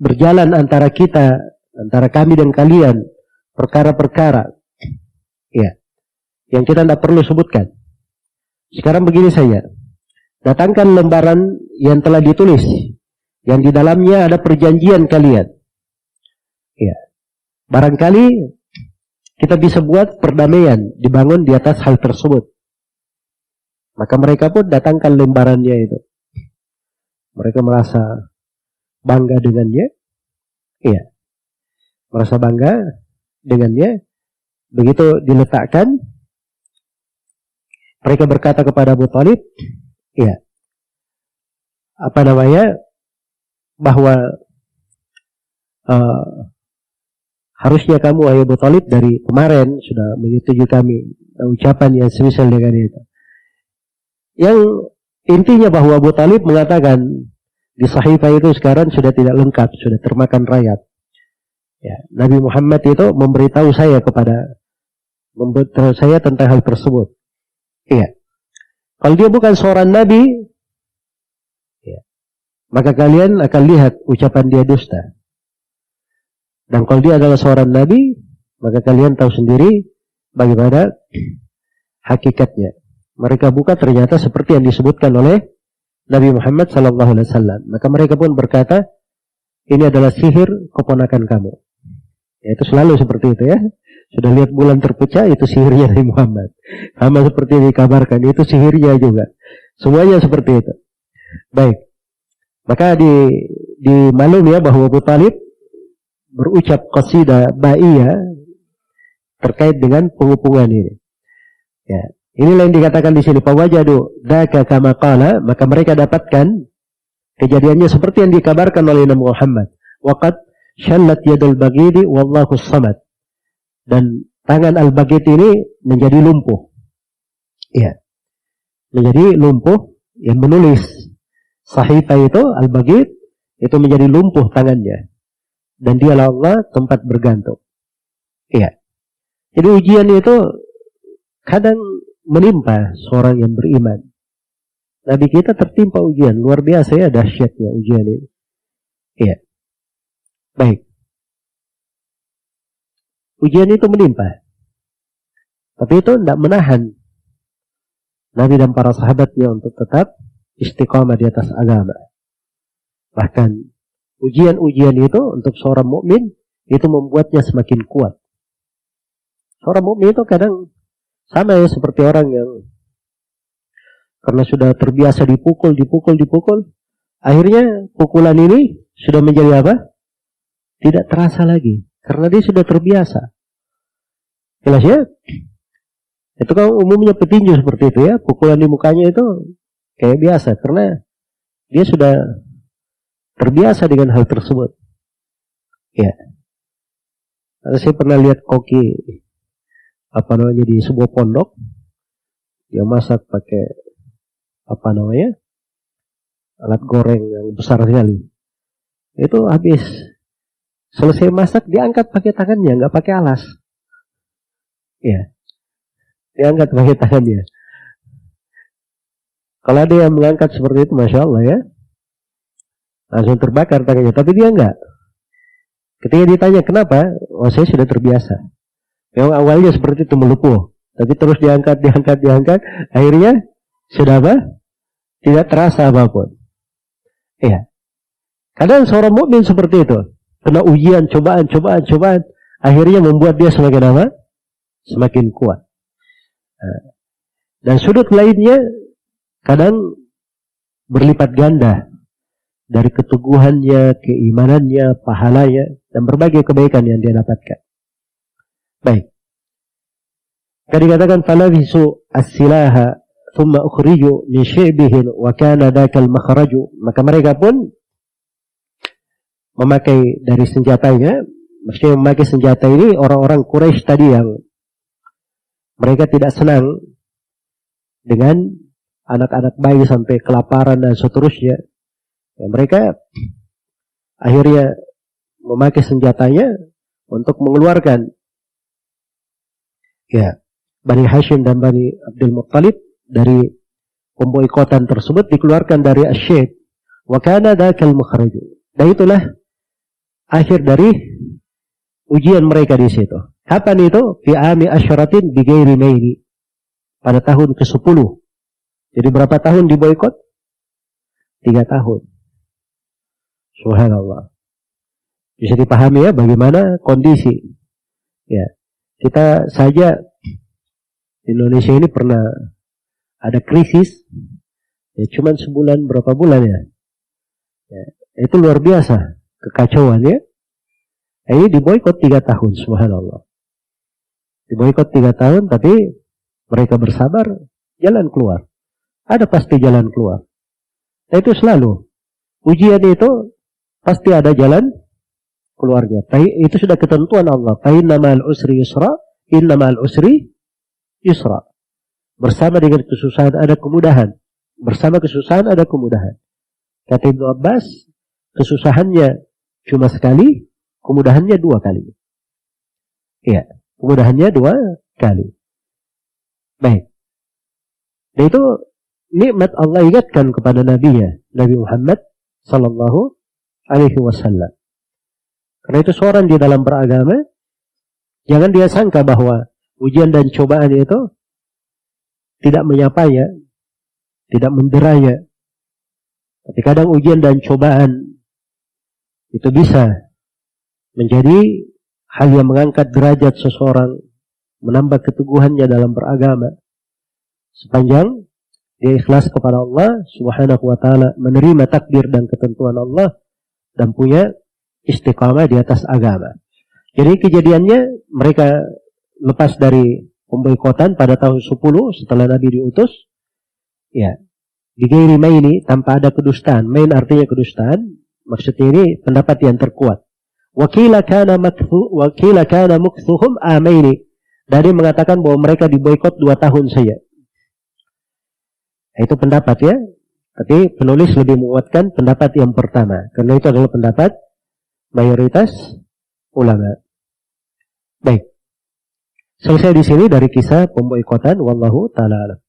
berjalan antara kita, antara kami dan kalian, perkara-perkara, ya, yang kita tidak perlu sebutkan. Sekarang begini saja, datangkan lembaran yang telah ditulis, yang di dalamnya ada perjanjian kalian. Ya. Barangkali kita bisa buat perdamaian dibangun di atas hal tersebut. Maka mereka pun datangkan lembarannya itu. Mereka merasa bangga dengannya. Iya. Merasa bangga dengannya. Begitu diletakkan, mereka berkata kepada Abu Talib, iya, bahwa harusnya kamu, wahai Abu Talib, dari kemarin sudah menyetujui kami ucapan yang semisal dengan itu. Yang intinya bahwa Abu Talib mengatakan di sahifah itu sekarang sudah tidak lengkap, sudah termakan rayap. Ya, Nabi Muhammad itu memberitahu saya tentang hal tersebut. Iya. Kalau dia bukan seorang nabi, ya, maka kalian akan lihat ucapan dia dusta. Dan kalau dia adalah seorang nabi, maka kalian tahu sendiri bagaimana hakikatnya. Mereka buka ternyata seperti yang disebutkan oleh Nabi Muhammad SAW. Maka mereka pun berkata, ini adalah sihir keponakan kamu. Ya, itu selalu seperti itu ya. Sudah lihat bulan terpecah, itu sihirnya Nabi Muhammad. Sama seperti yang dikabarkan, itu sihirnya juga. Semuanya seperti itu. Baik. Maka dimaklum ya bahwa Abu Talib berucap qasidah ba'iyah terkait dengan pengupungan ini. Ya. Inilah yang dikatakan di sini, fawajadu dzaka kama qala, maka mereka dapatkan kejadiannya seperti yang dikabarkan oleh Nabi Muhammad. Waqad shallat yadul baghidi wallahu samad. Dan tangan al-Baghid ini menjadi lumpuh. Iya. Menjadi lumpuh, yang menulis sahifah itu al-Baghid itu menjadi lumpuh tangannya. Dan dialah Allah tempat bergantung. Iya. Jadi ujian itu kadang menimpa seorang yang beriman. Nabi kita tertimpa ujian luar biasa ya, dahsyatnya ujian ini. Iya. Baik. Ujian itu menimpa. Tapi itu tidak menahan Nabi dan para sahabatnya untuk tetap istiqamah di atas agama. Bahkan ujian-ujian itu untuk seorang mukmin itu membuatnya semakin kuat. Seorang mukmin itu kadang sama ya seperti orang yang karena sudah terbiasa dipukul, akhirnya pukulan ini sudah menjadi apa? Tidak terasa lagi, karena dia sudah terbiasa. Jelas ya? Itu kan umumnya petinju seperti itu ya, pukulan di mukanya itu kayak biasa, karena dia sudah terbiasa dengan hal tersebut. Ya. Saya pernah lihat koki di sebuah pondok, dia masak pakai alat goreng yang besar sekali. Itu habis selesai masak diangkat pakai tangannya, nggak pakai alas. Ya, diangkat pakai tangannya. Kalau ada yang mengangkat seperti itu, masya Allah ya, langsung terbakar tangannya. Tapi dia enggak. Ketika ditanya kenapa, saya sudah terbiasa. Yang awalnya seperti itu melupuh, tapi terus diangkat, akhirnya sudah apa? Tidak terasa apapun. Iya. Kadang seorang mukmin seperti itu, kena ujian, cobaan, akhirnya membuat dia semakin apa? Semakin kuat. Dan sudut lainnya, kadang berlipat ganda dari keteguhannya, keimanannya, pahalanya, dan berbagai kebaikan yang dia dapatkan. Baik. Tadi dikatakan falabisu as-silaha thumma ukhriju min syi'bihim wa kana dzakal makhraju, maka mereka pun memakai dari senjatanya, maksudnya memakai senjata ini orang-orang Quraisy tadi yang mereka tidak senang dengan anak-anak bayi sampai kelaparan dan seterusnya. Ya, mereka akhirnya memakai senjatanya untuk mengeluarkan Bani Hashim dan Bani Abdul Muttalib dari pemboikotan tersebut, dikeluarkan dari Asyid. Wa kana dzakal makhraju. Dan itulah akhir dari ujian mereka di situ. Kapan itu? Fi ami asyratin bi ghairi maini. Pada tahun ke-10. Jadi berapa tahun diboikot? 3 tahun. Subhanallah. Bisa dipahami ya bagaimana kondisi. Ya. Kita saja di Indonesia ini pernah ada krisis, ya cuman sebulan berapa bulan ya, itu luar biasa kekacauan ya. Ini diboikot 3 tahun, subhanallah. Diboikot 3 tahun, tapi mereka bersabar, jalan keluar. Ada pasti jalan keluar. Nah, itu selalu ujian itu pasti ada jalan keluarnya. Itu sudah ketentuan Allah. Inna ma'al usri yusra, inna ma'al usri yusra. Bersama dengan kesusahan ada kemudahan. Bersama kesusahan ada kemudahan. Kata Ibnu Abbas, kesusahannya cuma sekali, kemudahannya 2 kali. Iya, kemudahannya 2 kali. Baik. Dan itu nikmat Allah ingatkan kepada Nabi-Nya, Nabi Muhammad sallallahu alaihi wasallam. Karena itu seorang di dalam beragama, jangan dia sangka bahwa ujian dan cobaan itu tidak menyapanya, tidak menderanya. Tapi kadang ujian dan cobaan itu bisa menjadi hal yang mengangkat derajat seseorang, menambah keteguhannya dalam beragama. Sepanjang dia ikhlas kepada Allah Subhanahu wa ta'ala, menerima takdir dan ketentuan Allah, dan punya istiqamah di atas agama. Jadi kejadiannya mereka lepas dari pemboikotan pada tahun 10 setelah Nabi diutus, ya, dighairi maini, tanpa ada kedustaan. Main artinya kedustaan, maksudnya ini pendapat yang terkuat. Wakila kana mukthuhum amaini. Dari mengatakan bahwa mereka diboikot 2 tahun saja. Itu pendapat ya. Tapi penulis lebih menguatkan pendapat yang pertama, karena itu adalah pendapat mayoritas ulama. Baik. Selesai di sini dari kisah pemboikotan. Wallahu ta'ala alam.